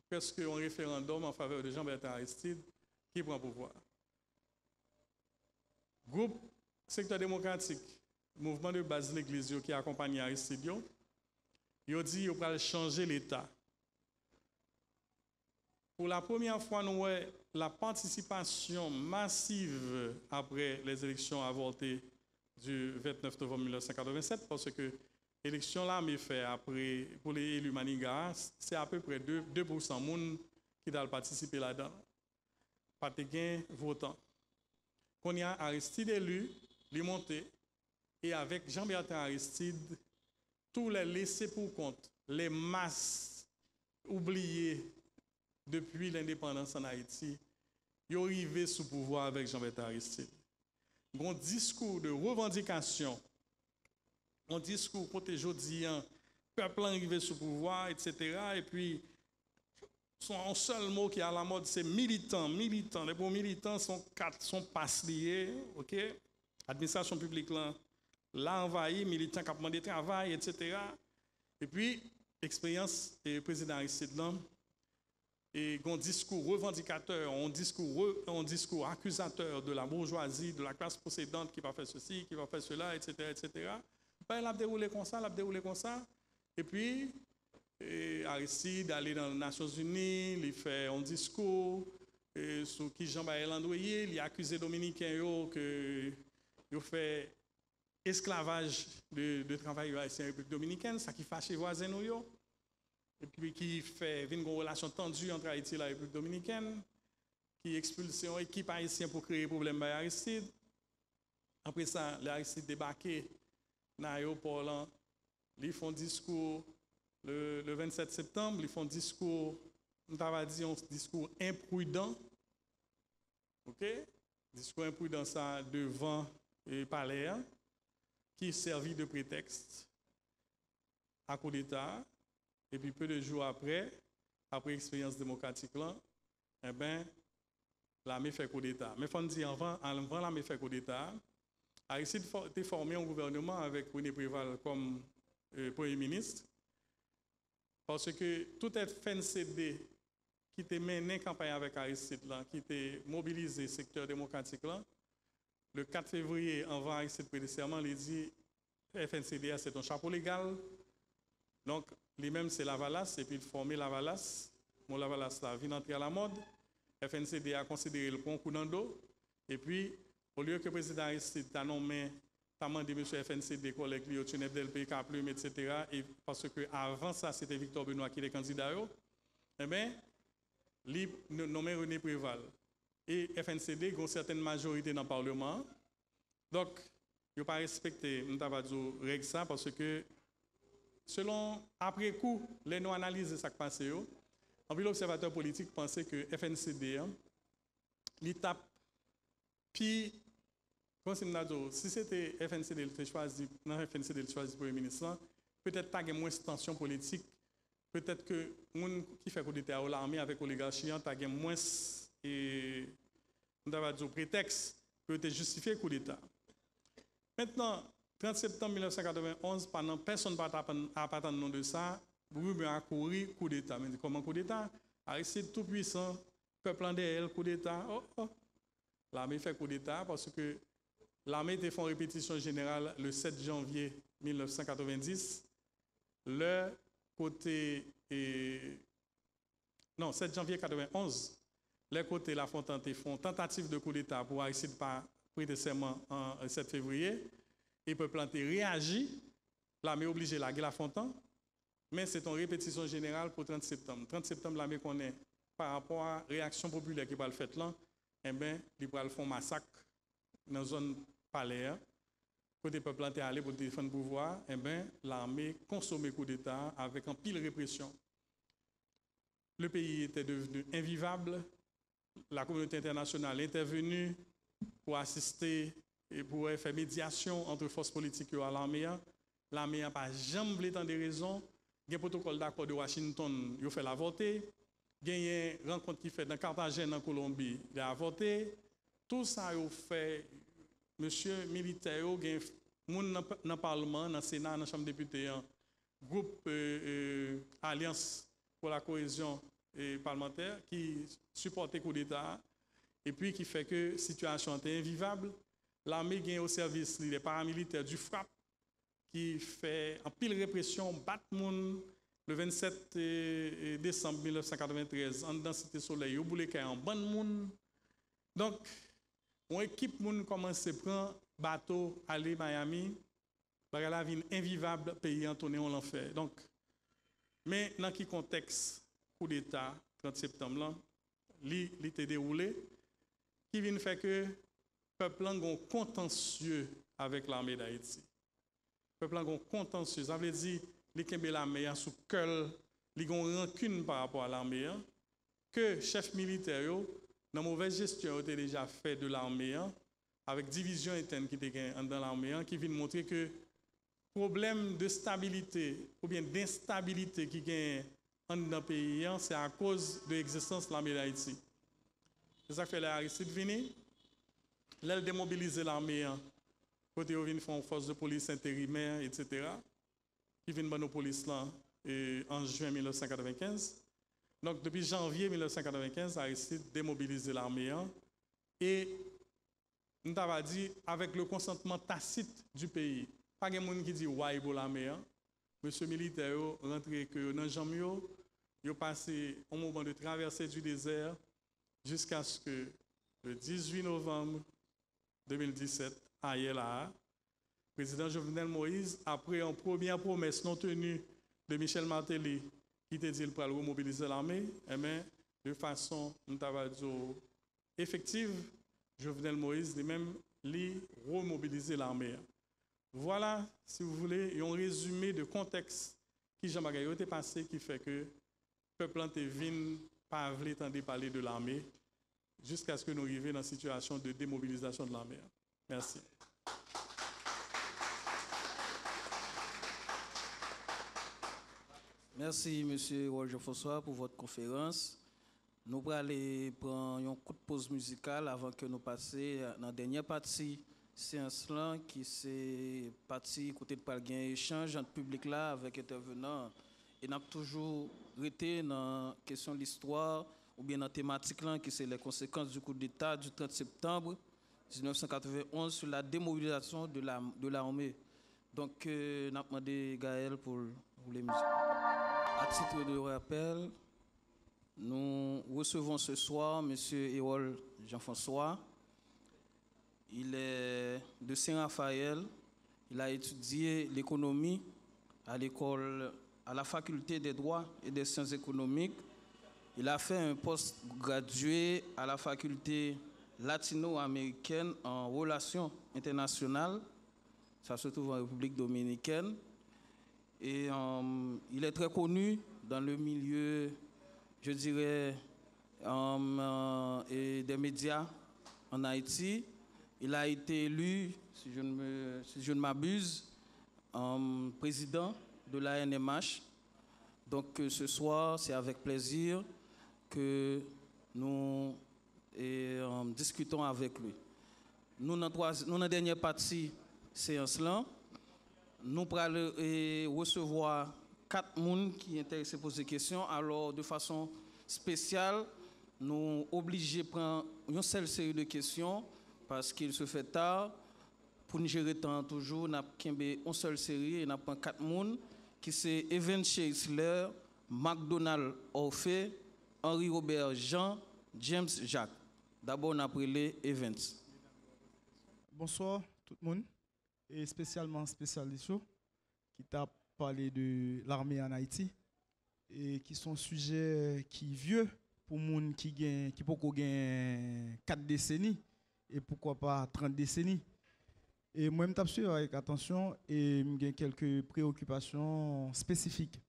presque un référendum en faveur de Jean-Bertrand Aristide qui prend pouvoir. Groupe secteur démocratique, mouvement de base de l'Église qui accompagne Aristide, il a dit qu'il va changer l'État. Pour la première fois, nous avons la participation massive après les élections avortées du 29 novembre 1987, parce que l'élection là, mais fait après, pour les élus Maniga, c'est à peu près 2% de monde qui doivent participer là-dedans. Pas de gain votant. Quand il y a Aristide élu, il est monté, et avec Jean-Bertrand Aristide, tous les laissés pour compte, les masses oubliées depuis l'indépendance en Haïti, ils sont arrivés sous pouvoir avec Jean-Bertrand Aristide. Un discours de revendication, un discours côté jodien, peuple arrivé sous pouvoir, etc. Et puis, un seul mot qui est à la mode, c'est militant. Les bons militants sont pas liés, ok? Administration publique là envahi, militants qui ont demandé travail, etc. Et puis, expérience et président Aristide là, et un discours revendicateur, un discours accusateur de la bourgeoisie, de la classe possédante qui va faire ceci, qui va faire cela, etc., etc. Ben, il a déroulé comme ça, Et puis, Aristide allait dans les Nations Unies, il fait un discours sur qui Jean-Baël Landouillet, il a accusé Dominicains que il fait esclavage de travail haïtien en République dominicaine, ça qui fâche les voisins nous. Et puis qui fait une relation tendue entre Haïti et la République dominicaine, qui expulse une équipe haïtienne pour créer des problèmes avec Aristide. Après ça, les Aristide débarqué dans l'aéroport, ils font discours le 27 septembre, ils font discours, on va dire un discours imprudent. OK? Discours imprudent ça devant le palais, qui servit de prétexte à coup d'État. Et puis peu de jours après l'expérience démocratique là, eh ben, l'armée fait coup d'État. Mais il faut dire avant l'armée fait coup d'État, Aristide a formé un gouvernement avec René Préval comme Premier ministre, parce que tout est FNCD qui était mené campagne avec Aristide là, qui était mobilisé le secteur démocratique là, le 4 février, avant Aristide prédécemment, il dit FNCD c'est un chapeau légal. Donc, lui-même c'est Lavalas, et puis il formé Lavalas. Mon Lavalas là, vient entrer à la mode. FNCD a considéré le bon coup dans le dos. Et puis, au lieu que le président Aristide a nommé, a demandé M. FNCD, collègue lui, au Tunep DLP, Caplume, etc. Et parce que avant ça, c'était Victor Benoît qui était candidat. Eh bien, il nommé René Préval. Et FNCD a une certaine majorité dans le Parlement. Donc, il n'a pas respecté les règles ça parce que, selon, après coup, les nous analyses ça qui passe, en plus, l'observateur politique pensait que FNCD, l'étape, puis, si c'était FNCD qui choisi, non FNCD qui choisi Premier ministre, peut-être pas moins de tension politique, peut-être que les gens qui fait coup d'État à l'armée avec l'oligarchie, ont moins de prétexte pour justifier le coup d'État. Maintenant, 30 septembre 1991, pendant personne n'a pas attendu nom de ça, Bourguiba a couru coup d'État. Mais comment coup d'État? Aristide tout puissant, peuple en derrière, coup d'État. L'armée fait coup d'État parce que l'armée était fait une répétition générale le 7 janvier 1990. Le côté. Non, 7 janvier 1991. Le côté La Fontaine font tentative de coup d'État pour Aristide pas prêter serment en 7 février. Et le peuple a réagi. L'armée obligée la La Fontaine. Mais c'est une répétition générale pour 30 septembre. 30 septembre, l'armée connaît par rapport à la réaction populaire qui va le faire là, eh bien, ils vont faire un massacre dans la zone palais. Côté peuple est allé pour défendre le pouvoir, eh bien, l'armée consomme le coup d'État avec un pile répression. Le pays était devenu invivable. La communauté internationale est intervenue pour assister et pour faire médiation entre forces politiques et l'armée. L'armée n'a pas jamais tant de raisons. Il y a un protocole d'accord de Washington, il fait la voter. Il y a une rencontre qui fait dans Carthagène, en Colombie, il a voté. Tout ça, il fait, monsieur militaire, il y a dans le Parlement, dans le Sénat, dans la Chambre des députés, un groupe Alliance pour la cohésion parlementaire qui supporte le coup d'État et puis qui fait que la situation est invivable. L'armée gagne au service des paramilitaires du FRAP qui fait en pile répression, bat moun le 27 décembre 1993 en dans Cité Soleil, au boulé en ban moun. Donc, mon équipe moun commence à prendre bateau aller Miami, par la vie invivable pays Antoine on l'enfer. Donc, mais dans quel contexte coup d'État 30 septembre là, l'été déroulé, qui vient faire que le peuple a un contentieux avec l'armée d'Haïti. Le peuple a un contentieux. Ça veut dire que l'armée a sous cœur, il y a une rancune par rapport à l'armée, que chef militaire, dans la mauvaise gestion, a déjà fait de l'armée, avec division interne qui était dans l'armée, qui vient montrer que problème de stabilité ou bien d'instabilité qui gagne dans le pays, c'est à cause de l'existence de l'armée d'Haïti. C'est ça que fait l'Aristide Vini. Là, démobiliser l'armée, côté où vient faire une force de police intérimaire, etc. Qui vient de nos polices là en juin 1995. Donc, depuis janvier 1995, Aristide démobilisé l'armée et nous avons dit avec le consentement tacite du pays. Pas de monde qui dit ouais pour l'armée. Monsieur militaire rentré que dans Jamio, il a passé un moment de traversée du désert jusqu'à ce que le 18 novembre 2017, à Yela, le président Jovenel Moïse, après une première promesse non tenue de Michel Martelly, qui te dit qu'il pourrait remobiliser l'armée, eh bien, de façon effective, Jovenel Moïse lui-même remobiliser l'armée. Voilà, si vous voulez, un résumé de contexte qui Jean-Baptiste était passé, qui fait que le peuple ne pas entendre parler de l'armée jusqu'à ce que nous arrivions dans une situation de démobilisation de l'armée. Merci. Merci, M. Roger François, pour votre conférence. Nous allons aller prendre un coup de pause musicale avant que nous passions dans la dernière partie séance là, qui c'est partie côté de parler un échange entre public là avec intervenants. Et nous avons toujours été dans la question de l'histoire ou bien dans la thématique là, qui c'est les conséquences du coup d'État du 30 septembre 1991 sur la démobilisation de l'armée. Donc, nous avons demandé Gaël pour pour les musiques. À titre de rappel, nous recevons ce soir M. Hérol Jean-François. Il est de Saint-Raphaël. Il a étudié l'économie à l'école, à la faculté des droits et des sciences économiques. Il a fait un post-gradué à la faculté latino-américaine en relations internationales. Ça se trouve en République dominicaine. Et il est très connu dans le milieu, je dirais, et des médias en Haïti. Il a été élu, si je ne m'abuse, président de l'ANMH. Donc ce soir, c'est avec plaisir que nous discutons avec lui. Nous, dans la dernière partie séance là, nous allons recevoir 4 personnes qui sont intéressés à poser des questions. Alors, de façon spéciale, nous obligés de prendre une seule série de questions parce qu'il se fait tard. Pour nous gérer le temps toujours, nous avons une seule série et nous avons 4 personnes qui sont Evan Scheisler, McDonald Orphée, Henri Robert Jean, James Jacques. D'abord, on a pris les Evans. Bonsoir tout le monde, et spécialement spécialiste qui t'a parlé de l'armée en Haïti et qui sont sujets qui vieux pour monde qui peut gagner 4 décennies et pourquoi pas 30 décennies. Et moi, je t'ai suivi avec attention et j'ai quelques préoccupations spécifiques.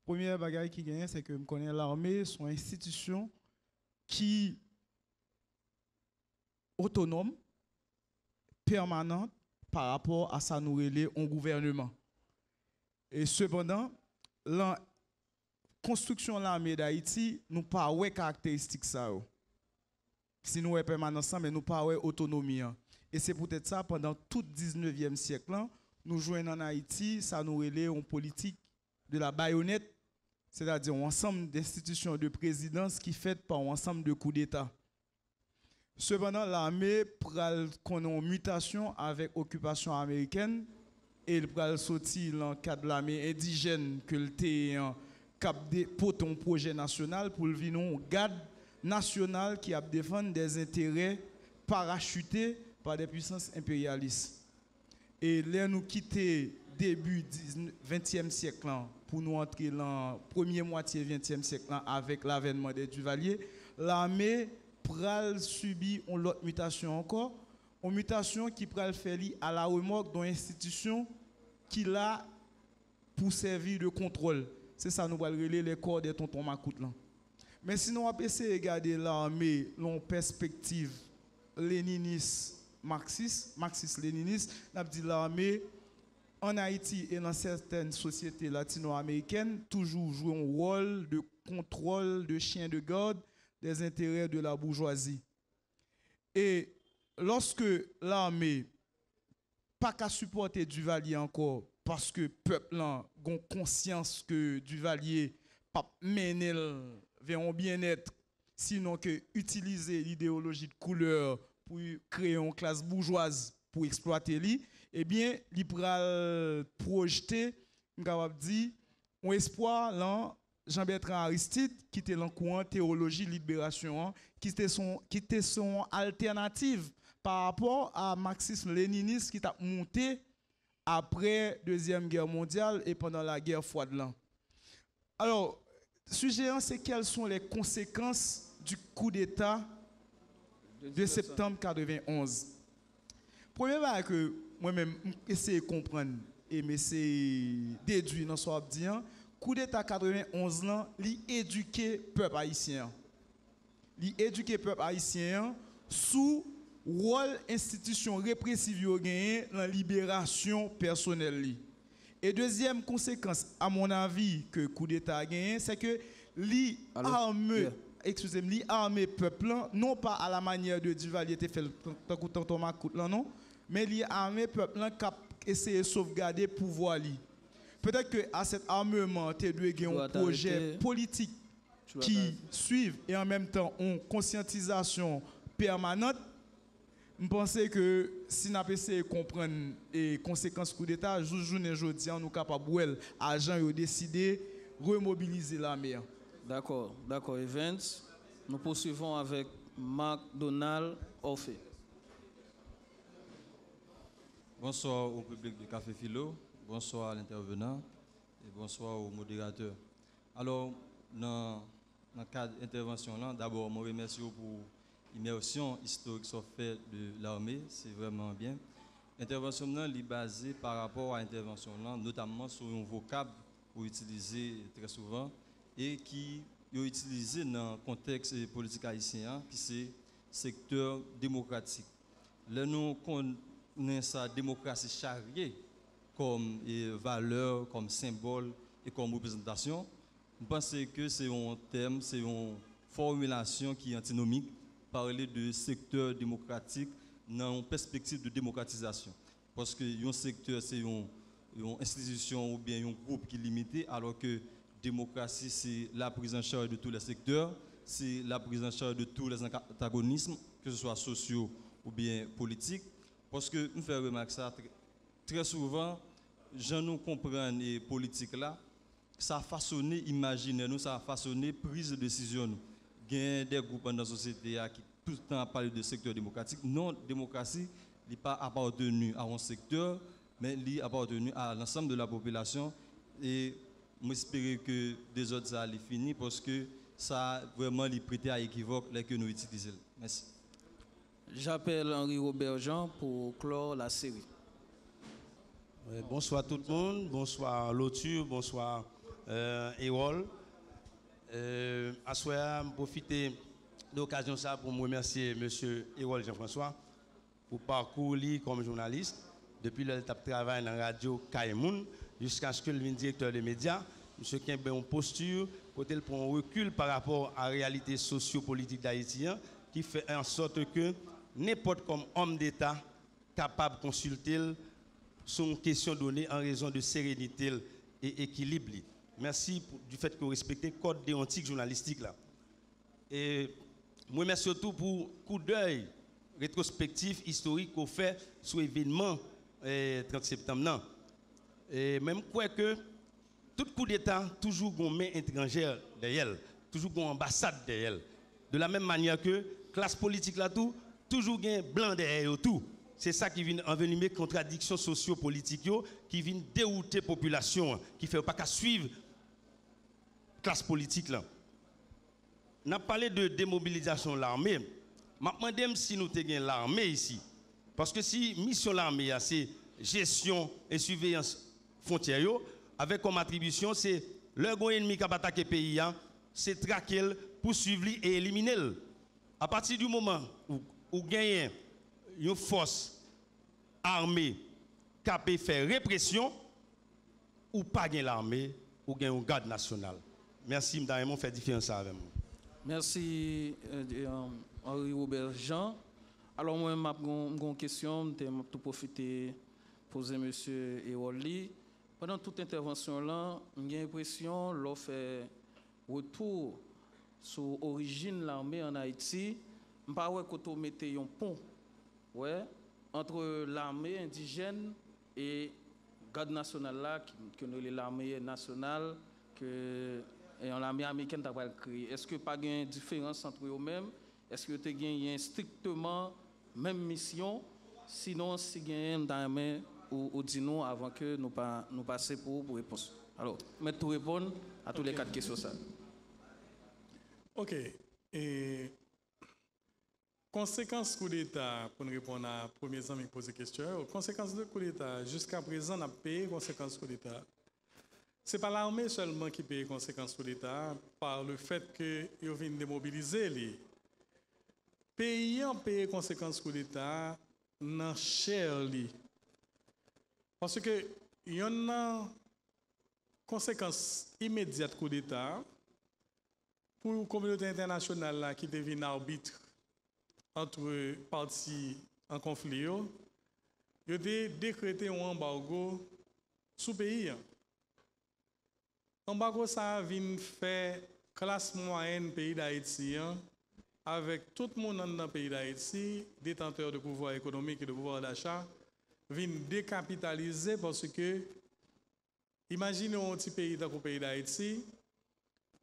Première bagaille qui gagne, c'est que je connais l'armée, son institution qui autonome, permanente par rapport à sa nouvelle en gouvernement. Et cependant, la construction de l'armée d'Haïti, nous pas ouais caractéristique ça. Si nous est permanence, mais nous pas ouais autonomie. Et c'est peut-être ça pendant tout 19e siècle, nous jouons en Haïti, ça nous relève en politique de la baïonnette, c'est-à-dire un ensemble d'institutions de présidence qui fait par un ensemble de coups d'État. Cependant, l'armée pral connaît une mutation avec l'occupation américaine et il pral sortir dans le cadre de l'armée indigène que le té cap pour ton projet national pour le venir un garde national qui a défendre des intérêts parachutés par des puissances impérialistes. Et là nous quitter début 20e siècle pour nous entrer dans la première moitié 20e siècle avec l'avènement des Duvalier, l'armée pral subit une autre mutation encore, une mutation qui pral faire à la remorque d'une institution qui l'a pour servir de contrôle. C'est ça nous allons relayer les corps des tontons Macoute là. Mais sinon on va essayer de regarder l'armée dans perspective léniniste marxiste-léniniste, on a dit l'armée en Haïti et dans certaines sociétés latino-américaines toujours joue un rôle de contrôle de chien de garde des intérêts de la bourgeoisie. Et lorsque l'armée pas qu'à supporter Duvalier encore parce que le peuple a conscience que Duvalier pas mener vers un bien-être sinon que utiliser l'idéologie de couleur pour créer une classe bourgeoise pour exploiter lui, eh bien il pral projeter capable dire un espoir là Jean-Bertrand Aristide, qui était dans le courant théologie libération, qui était son alternative par rapport à marxisme-léniniste qui a monté après la Deuxième Guerre mondiale et pendant la guerre froide. Alors, le sujet, c'est quelles sont les conséquences du coup d'État de septembre 1991. Premièrement, que moi-même, j'essaie de comprendre et m'essaie de déduire dans ce que je dis, coup d'État 91 ans, li éduquer peuple haïtien. Li éduquer peuple haïtien sous rôle institution répressive yo gagné dans la libération personnelle. Et deuxième conséquence à mon avis que coup d'État a gagné, c'est que li arme excusez-moi, li arme peuple non pas à la manière de Duvalier te fait tant Thomas Coute là non, mais li arme peuple cap essayer de sauvegarder pouvoir li. Peut-être qu'à cet armement, tu dois un projet politique qui suive et en même temps une conscientisation permanente. Je pense que si nous essayons de comprendre les conséquences du coup d'État, journée aujourd'hui, nous sommes capables de agents ont décidé de remobiliser l'armée. D'accord, Evans. Nous poursuivons avec McDonald Orphée. Bonsoir au public de Café Philo, bonsoir à l'intervenant et bonsoir au modérateur. Alors, dans le cadre d'intervention, d'abord, je remercie pour l'immersion historique sur fait de l'armée, c'est vraiment bien. L'intervention est basée par rapport à l'intervention, notamment sur un vocable pour utiliser très souvent et qui est utilisé dans le contexte politique haïtien, qui c'est secteur démocratique. Là, nous connaissons sa démocratie charriée comme valeur, comme symbole et comme représentation. Je pense que c'est un terme, c'est une formulation qui est antinomique, parler de secteur démocratique dans une perspective de démocratisation. Parce que un secteur, c'est une institution ou bien un groupe qui est limité, alors que démocratie, c'est la prise en charge de tous les secteurs, c'est la prise en charge de tous les antagonismes, que ce soit sociaux ou bien politiques. Parce que nous faisons remarquer ça très souvent, gens nous comprennent les politiques là, ça a façonné imaginaire nous, ça a façonné prise de décision nous. Il y a des groupes dans la société qui tout le temps parlent de secteur démocratique. Non, démocratie n'est pas appartenue à un secteur, mais elle est appartenue à l'ensemble de la population. Et j'espère que des autres ça allait finir parce que ça a vraiment prêté à équivoque les que nous utilisons. Merci. J'appelle Henri Robert Jean pour clore la série. Bonsoir tout le monde, bonsoir Loture, bonsoir Erol. À ce soir, je profite de l'occasion pour me remercier M. Erol Jean-François pour parcours comme journaliste depuis le travail dans la radio Kaimoun jusqu'à ce que le directeur des médias, M. Kembe, en posture, pour un recul par rapport à la réalité socio-politique d'Haïtien qui fait en sorte que n'importe comme homme d'État capable de consulter sur une question donnée en raison de sérénité et équilibre. Merci du fait que vous respectez le code déontologique journalistique là. Et moi merci surtout pour coup d'œil rétrospectif historique qu'on fait sur l'événement 30 septembre. Non. Et même quoi que tout coup d'État toujours une main étrangère derrière, toujours une ambassade derrière. De la même manière que classe politique là tout toujours un blanc derrière tout. C'est ça qui vient envenimer contradictions socio-politiques qui viennent dérouter la population, qui ne fait pas qu'à suivre la classe politique. Là. On a parlé de démobilisation de l'armée. Je me demande si nous avons l'armée ici. Parce que si mission de l'armée, c'est gestion et surveillance frontière, avec comme attribution, c'est le ennemi qui a attaqué le pays, c'est traquer, poursuivre et éliminer. À partir du moment où gagne une force armée qui fait répression, ou pas gagner l'armée, ou gagner une garde nationale. Merci, Mme Raymond, fait différence avec moi. Merci, Henri Robert Jean. Alors, moi, j'ai une question, je vais profiter pour poser M. Eroli. Pendant toute intervention, là, j'ai l'impression qu'on fait retour sur l'origine de l'armée en Haïti. Je ne sais pas si on mettait un pont entre l'armée indigène et la garde nationale, que nous l'armée nationale, que l'armée américaine a créé. Est-ce que pas une différence entre eux-mêmes? Est-ce que tu as strictement même mission? Sinon, si vous avez ou dis-nous avant que nous passions pour réponse. Alors, mettez tout répondre à tous les quatre questions. Ça. OK. Et conséquences coup d'État, pour répondre à premier ami qui pose la question, conséquences de coup d'État, jusqu'à présent, on a payé conséquences coup d'État. Ce n'est pas l'armée seulement qui paye les conséquences coup d'État, par le fait qu'ils viennent démobiliser les pays en paye les conséquences coup d'État dans cher li. Parce que il y a une conséquence immédiate coup d'État pour la communauté internationale là, qui devient arbitre entre parties en conflit. Il a décrété un embargo sous pays. L'embargo ça vient faire classe moyenne pays d'Haïti avec tout le monde dans le pays d'Haïti, détenteur de pouvoir économique et de pouvoir d'achat, viennent décapitaliser parce que, imaginez un petit pays dans le pays d'Haïti,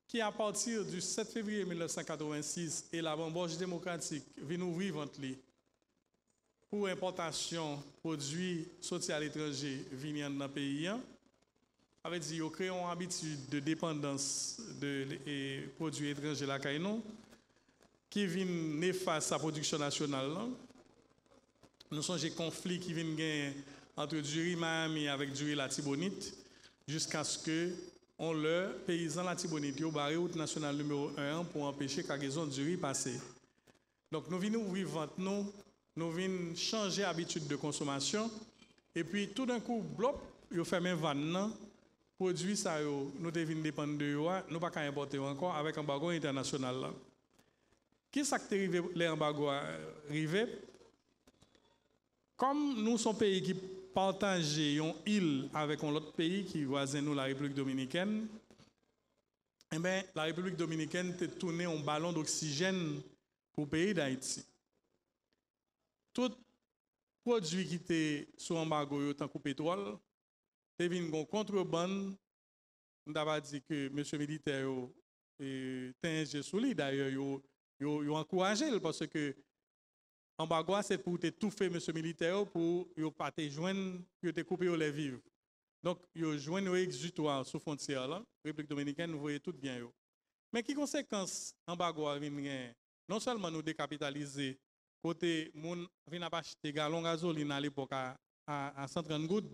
qui à partir du 7 février 1986 et la bamboche démocratique vient ouvrir vente pour importation produits sortis à l'étranger venant dans le pays, avait dit qu'ils créent une habitude de dépendance de produits étrangers la Caïnon, qui viennent néfaste à la production nationale. Nous sommes des conflits qui viennent gagner entre Dury Miami avec Dury Latibonite jusqu'à ce que on le paysan Latibonite au barré route nationale numéro 1 pour empêcher cargaison de riz passer. Donc nous venons ouvrir vente nous venons changer l'habitude de consommation et puis tout d'un coup bloc yo fait même vanne produit ça yo nous devons dépendre de yo nous pas importer encore avec un embargo international là. Qui ça qui arrivé les embargo arrivé comme nous sommes pays qui partager une île avec un autre pays qui voisin nous, la République dominicaine, eh bien, la République dominicaine a tourné un ballon d'oxygène pour le pays d'Haïti. Tout produit qui était sous embargo, tant que pétrole, est venu en contrebande. On a dit que M. militaire est un solide. D'ailleurs, il a encouragé parce que embargo, c'est pour étouffer M. militaire pour ne pas te joindre, pour te couper les vivres. Donc, ils joignent un exutoire sous frontière, la République dominicaine, vous voyez tout bien. Mais qui conséquence embargo vient non seulement nous décapitaliser, côté moun vient acheter galon gasoline à l'époque à 130 gouttes,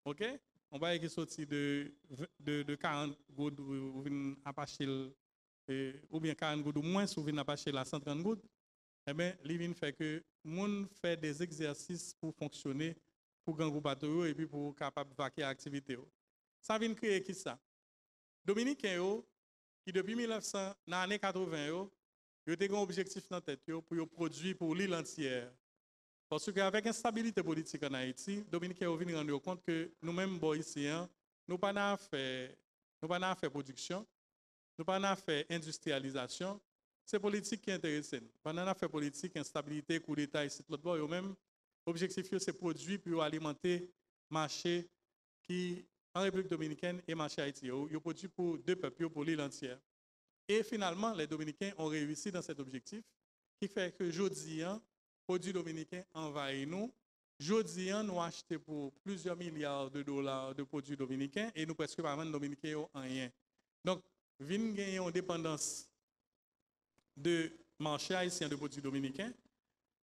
ok? On va y sortir de 40 gouttes ou vient acheter ou bien 40 gouttes ou moins, ou vient acheter la 130 gouttes. Eh bien, l'IVIN fait que moun fait des exercices pour fonctionner, pour gagner bateau et puis pour capable vaquer à l'activité. Ça vient créer qui ça? Dominicains, qui depuis 1900, dans les années 80, ils ont un objectif dans la tête pour produire pour l'île entière. Parce qu'avec l'instabilité politique en Haïti, les Dominicains ont rendu compte que nous-mêmes, ici, nous n'avons pas fait production, nous n'avons pas fait industrialisation. C'est politique qui intéresse. Pendant la fait politique, instabilité, coup d'État, et l'autre bord, eux-mêmes, l'objectif, c'est produire pour alimenter le marché qui, en République dominicaine et marché haïtien. Ils produisent pour deux peuples, pour l'île entière. Et finalement, les Dominicains ont réussi dans cet objectif, qui fait que aujourd'hui, produits dominicains envahissent nous. Aujourd'hui, nous achetons pour plusieurs milliards de dollars de produits dominicains et nous presque pas de Dominicains en rien. Donc, vin gagner une dépendance de marché haïtien de produits dominicains.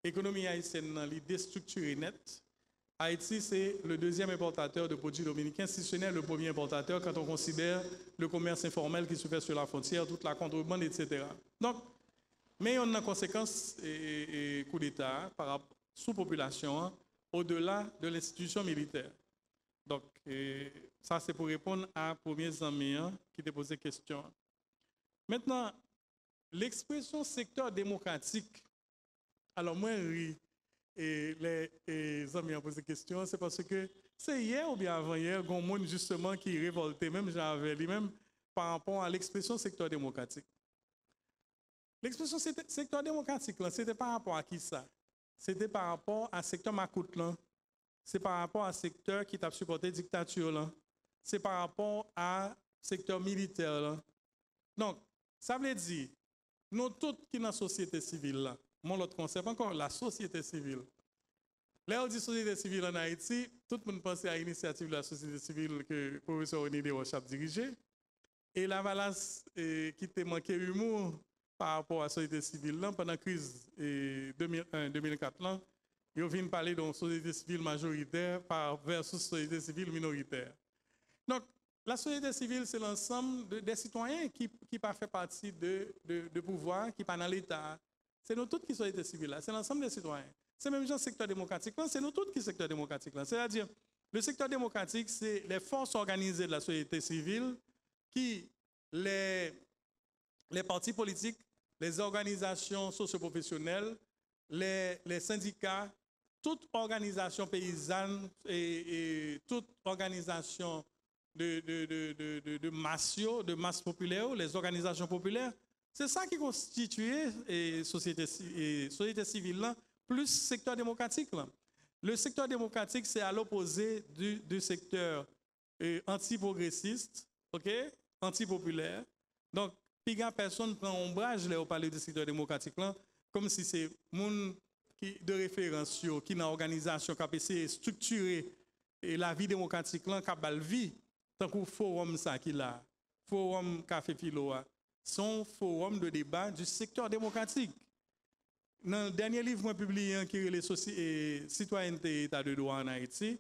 L'économie haïtienne est déstructurée net. Haïti, c'est le deuxième importateur de produits dominicains, si ce n'est le premier importateur quand on considère le commerce informel qui se fait sur la frontière, toute la contrebande, etc. Donc, mais on a une conséquence et coup d'État par rapport à la sous-population au-delà de l'institution militaire. Donc, ça, c'est pour répondre à premiers amis qui te posaient question. Maintenant, l'expression secteur démocratique, alors moi, et les amis ont posé question, c'est parce que c'est hier ou bien avant-hier, il y a un monde justement qui révoltait, même j'avais lui-même, par rapport à l'expression secteur démocratique. L'expression secteur démocratique, c'était par rapport à qui ça? C'était par rapport à secteur Macoute, c'est par rapport à secteur qui t'a supporté la dictature, c'est par rapport à secteur militaire. Là. Donc, ça veut dire, nous tous qui dans la société civile, mon autre concept encore, la société civile. Là, on dit société civile en Haïti, tout le monde pense à l'initiative de la société civile que le professeur Onide Roche a dirigé. Et la balance qui t'a manqué humour par rapport à la société civile, là, pendant la crise 2001-2004, ils viennent parler d'une société civile majoritaire versus société civile minoritaire. Donc, la société civile, c'est l'ensemble des citoyens qui ne fait partie de pouvoir, qui ne pas dans l'État. C'est nous tous qui sommes société civile, c'est l'ensemble des citoyens. C'est même le secteur démocratique, c'est nous tous qui sommes secteur démocratique. C'est-à-dire, le secteur démocratique, c'est les forces organisées de la société civile qui, les partis politiques, les organisations socio-professionnelles, les syndicats, toute organisation paysanne et toute organisation de masse populaire, les organisations populaires, C'est ça qui constitue société civile là, plus secteur démocratique là. Le secteur démocratique, c'est à l'opposé du secteur anti-progressiste, ok, anti-populaire. Donc, personne prend ombrage là au parler du secteur démocratique là, comme si c'est monde de référence qui dans l'organisation qui a essayé de structurer la vie démocratique là, qui a bal vie, tant que forum ça qui là, forum Café Philo, son forum de débat du secteur démocratique. Dans le dernier livre moi publié qui est les citoyenneté et état de droit en Haïti,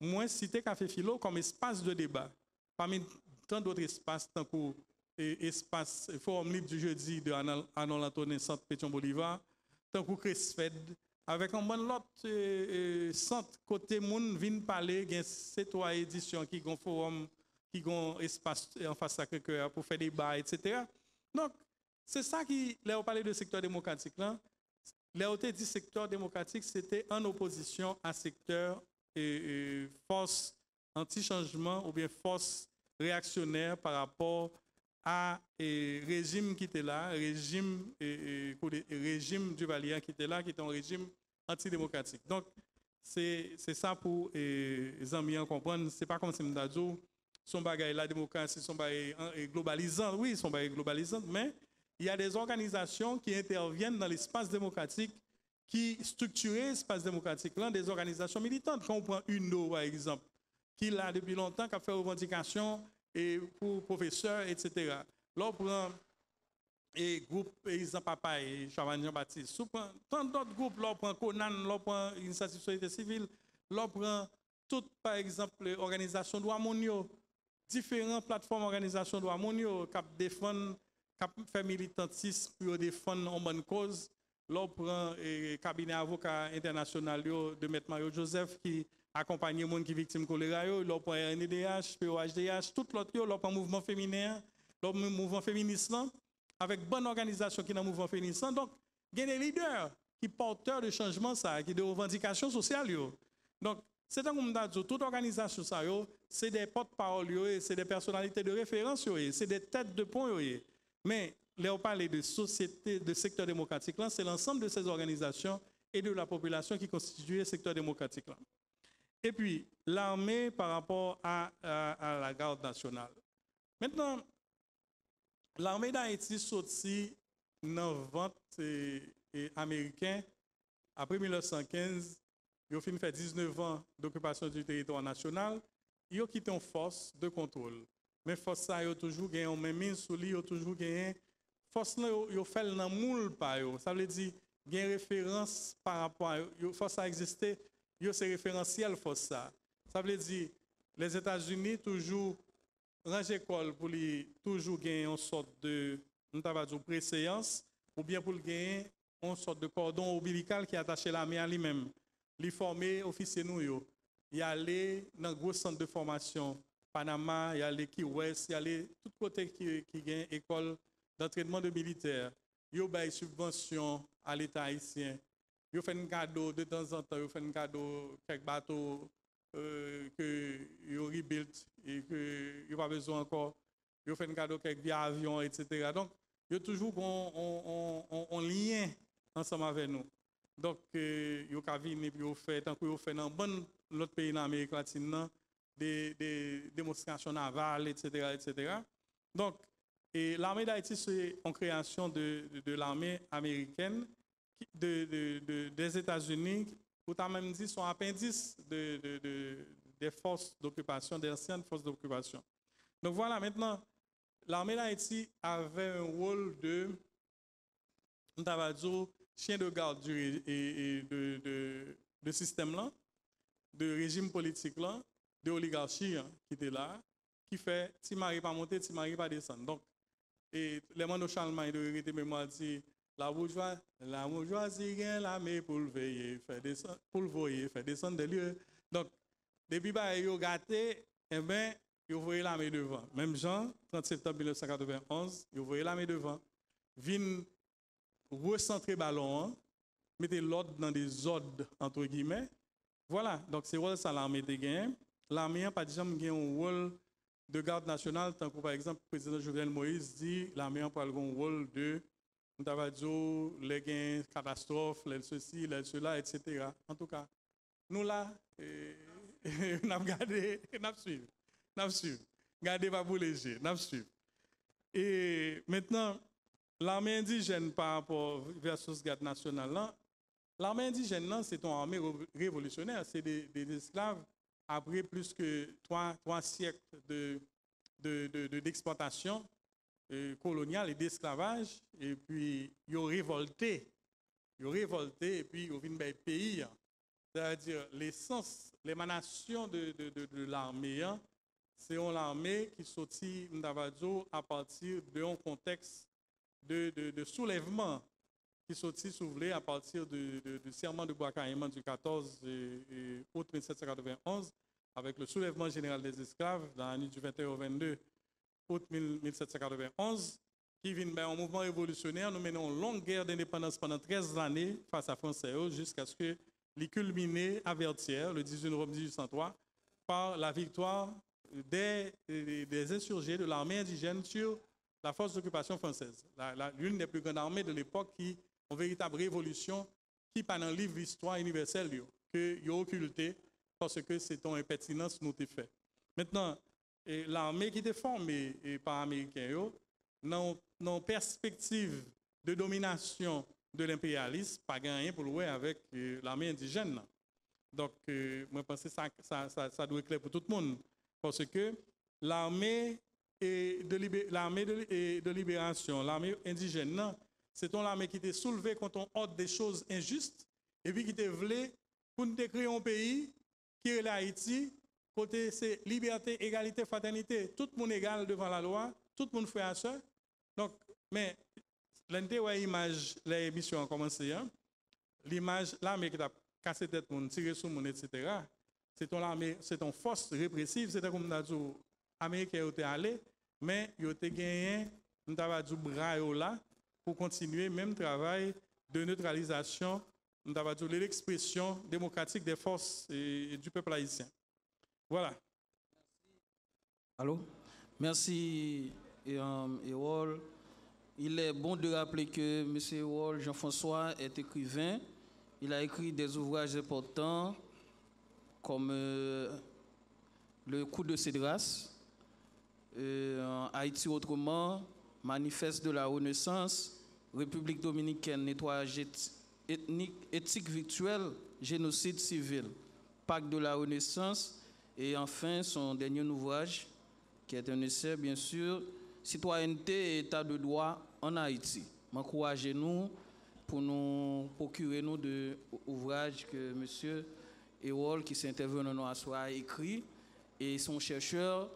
moi cité Café Philo comme espace de débat. Parmi tant d'autres espaces, tant que espace forum libre du jeudi de Arnold Antonin Centre Pétion Bolivar, tant que Cresfed, avec un bon lot centre côté moun vinn parler, il y a 7 éditions qui ont forum, qui ont espace en face Sacré-Cœur pour faire des débats, etc. Donc, c'est ça qui, là on parlait de secteur démocratique là. Là, on dit secteur démocratique, c'était en opposition à secteur force anti-changement ou bien force réactionnaire par rapport à régime qui était là, régime Duvalier qui était là, qui était un régime antidémocratique. Donc, c'est ça pour les amis en comprendre. C'est pas comme si nous avons son bagage la démocratie, son bagage globalisant, oui, son bagage globalisant, mais il y a des organisations qui interviennent dans l'espace démocratique, qui structurent l'espace démocratique, là, des organisations militantes. Quand on prend UNO, par exemple, qui là depuis longtemps, qui a fait revendication pour professeurs, etc. Là, on prend et groupe Paysan Papa et Chavan Jean-Baptiste. Tant d'autres groupes, là, on prend Conan, là, on prend Initiative Société Civile, là, on prend toutes, par exemple, les organisations droits mondiaux, différentes plateformes d'organisations droits mondiaux qui défendent, qui font militantisme pour défendre une bonne cause. Là, on prend le cabinet avocat international de M. Mario Joseph qui accompagne les gens qui sont victimes de choléra. Là, on prend RNDH, POHDH, tout l'autre, là, on prend le mouvement féminin, le mouvement féministe, avec bonne organisation qui est dans le mouvement féministe. Donc, il y a des leaders qui sont porteurs de changement, ça, qui sont de revendications sociales. Donc, c'est un monde de toute organisation, c'est des porte-parole, c'est des personnalités de référence, c'est des têtes de pont. Mais là, on parle de société, de secteur démocratique, c'est l'ensemble de ces organisations et de la population qui constitue le secteur démocratique. Là. Et puis, l'armée par rapport à la garde nationale. Maintenant, l'armée d'Haïti sorti dans le vente américain après 1915. Ils ont fait 19 ans d'occupation du territoire national. Ils ont quitté une force de contrôle. Mais force ça, ils ont toujours gagné, même mine sous lui, ils ont toujours gagné. Force là, ils ont fait le moule par eux. Ça veut dire, il y a une référence par rapport à eux. Force a existé, c'est référentiel force ça. Ça veut dire, les États-Unis toujours rangent l'école pour les toujours gagner une sorte de, préséance, ou bien pour gagner une sorte de cordon ombilical qui est attaché à l'armée à lui-même. Les former officiers nous, il y a les dans gros centre de formation Panama, il y a les Key West, il y a les tout côté qui gagne école d'entraînement de militaires. Ils ont des subventions à l'État haïtien. Ils font un cadeau de temps en temps, ils font un cadeau quelques bateaux que ils ont rebuilt et que ils pas besoin encore. Ils font un cadeau quelques via avion, etc. Donc, ils ont toujours un lien ensemble avec nous. Donc, ils ont venir et fait, tant qu'ils ont fait dans l'autre pays dans l'Amérique latine, des démonstrations navales, etc., etc. Donc, l'armée d'Haïti, c'est en création de l'armée américaine des États-Unis, ou tu as même dit, sont appendices des forces d'occupation, des anciennes forces d'occupation. Donc voilà, maintenant, l'armée d'Haïti avait un rôle de, chien de garde de système là, de régime politique là, de oligarchie qui était là, qui fait si Marie pas monter, si Marie pas descendre. Donc, et les mots de Charlemagne de vérité mémoire dit la bourgeoisie gagne l'armée pour le veiller, faire descendre, pour le voyer, faire descendre des lieux. Donc, depuis bah ils ont gâté, eh ben ils ont voyé l'armée devant. Même Jean, 30 septembre 1991, ils ont voyé l'armée devant. Vin recentrer ballon, mettez l'ordre dans des ordres entre guillemets. Voilà, donc c'est rôle ça l'armée de gain. L'armée n'a pas déjà gagné un rôle de garde nationale, tant que par exemple, le président Jovenel Moïse dit l'armée a un rôle de les gains catastrophes, les ceci, les cela, etc. En tout cas, nous là, nous avons gardé, nous avons suivi. Gardez pas pour léger, nous avons suivi. Et maintenant, l'armée indigène par rapport versus garde nationale, l'armée indigène, c'est une armée révolutionnaire, c'est des esclaves après plus que 3 siècles d'exploitation coloniale et d'esclavage, et puis ils ont révolté, et puis ils ont vu un pays. C'est-à-dire l'essence, l'émanation de l'armée, c'est une armée qui sortit à partir d'un contexte de soulèvement qui sortit soulevé à partir du serment de Bois-Caïman du 14 août 1791 avec le soulèvement général des esclaves dans la nuit du 21 au 22 août 1791 qui vient un mouvement révolutionnaire. Nous menons une longue guerre d'indépendance pendant 13 années face à Français jusqu'à ce que les culminés à Vertières le 18 novembre 1803 par la victoire des insurgés de l'armée indigène sur la force d'occupation française. L'une des plus grandes armées de l'époque qui ont une véritable révolution qui, pendant le livre d'histoire universelle, que ont occulté parce que c'est une impertinence nous fait. Maintenant, l'armée qui était formée par les Américains, dans perspective de domination de l'impérialisme, pas gagné pour louer avec l'armée indigène. Donc, moi, je pense que ça doit être clair pour tout le monde. Parce que l'armée de libération, l'armée indigène, c'est une armée qui était soulevée contre un ordre des choses injustes et puis qui était voulu pour nous créer un pays qui est l'Haïti, côté c'est liberté, égalité, fraternité, tout le monde égal devant la loi, tout le monde frère à sœur. Donc, mais l'image, l'émission a commencé, l'image, l'armée qui a cassé tête, tiré sur le monde, etc. C'est une force répressive, c'est comme on dit, les Américains étaient allés, mais ils ont gagné, on a dit, bras là, pour continuer même travail de neutralisation, on a dit, l'expression démocratique des forces du peuple haïtien. Voilà. Allô? Merci, Ewol. Il est bon de rappeler que M. Ewol Jean-François est écrivain. Il a écrit des ouvrages importants comme Le coup de Cédras, Haïti autrement, Manifeste de la Renaissance, République dominicaine, nettoyage ethnique, éthique virtuelle, génocide civil, Pacte de la Renaissance, et enfin son dernier ouvrage, qui est un essai bien sûr, Citoyenneté et état de droit en Haïti. M'encouragez-nous pour nous procurer nous de ouvrages que M. Ewol, qui s'est intervenu dans la a écrit, et son chercheur,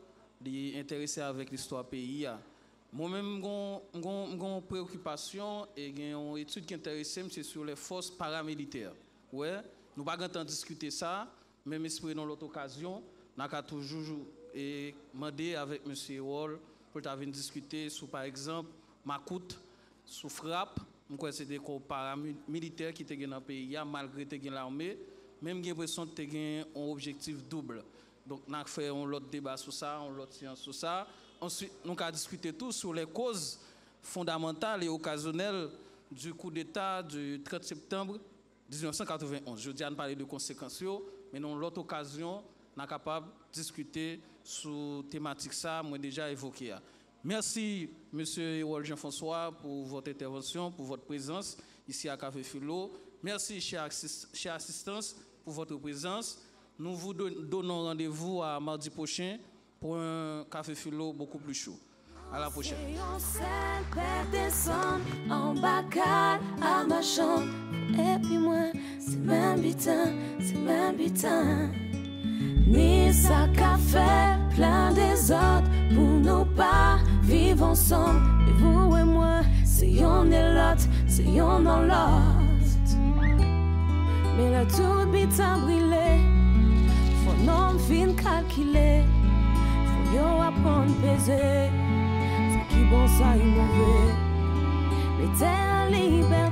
il est intéressé avec l'histoire pays. Moi-même, j'ai une préoccupation et une étude qui m'intéresse, c'est sur les forces paramilitaires. Ouais, nous n'avons pas temps de discuter ça, même esprit dans l'autre occasion, nous avons toujours demandé avec M. Ewol pour discuter sur, par exemple, Makout, sous frappe. C'est des corps paramilitaires qui étaient dans le pays, malgré l'armée, même j'ai l'impression que tu as un objectif double. Donc, nous avons fait un autre débat sur ça, un autre séance sur ça. Ensuite, nous avons discuté tout sur les causes fondamentales et occasionnelles du coup d'État du 30 septembre 1991. Je dis à ne parler de conséquences, mais dans l'autre occasion, nous sommes capables de discuter sur thématique ça, moi déjà évoqué. Merci, M. Ewol Jean-François, pour votre intervention, pour votre présence ici à Café Philo. Merci, chère assistance, pour votre présence. Nous vous donnons rendez-vous à mardi prochain pour un Café Philo beaucoup plus chaud. À la prochaine. En bacal à ma chambre. Et puis moi, c'est même bitin. Ni ça qu'a fait plein des autres pour nous pas vivre ensemble. Et vous et moi, c'est yon et l'autre, c'est yon dans l'autre. Mais là tout bitin brûlé, faut non fin calculer, faut yo apprendre peser, ce qui bon ça y mauvais. Mais t'es en liberté.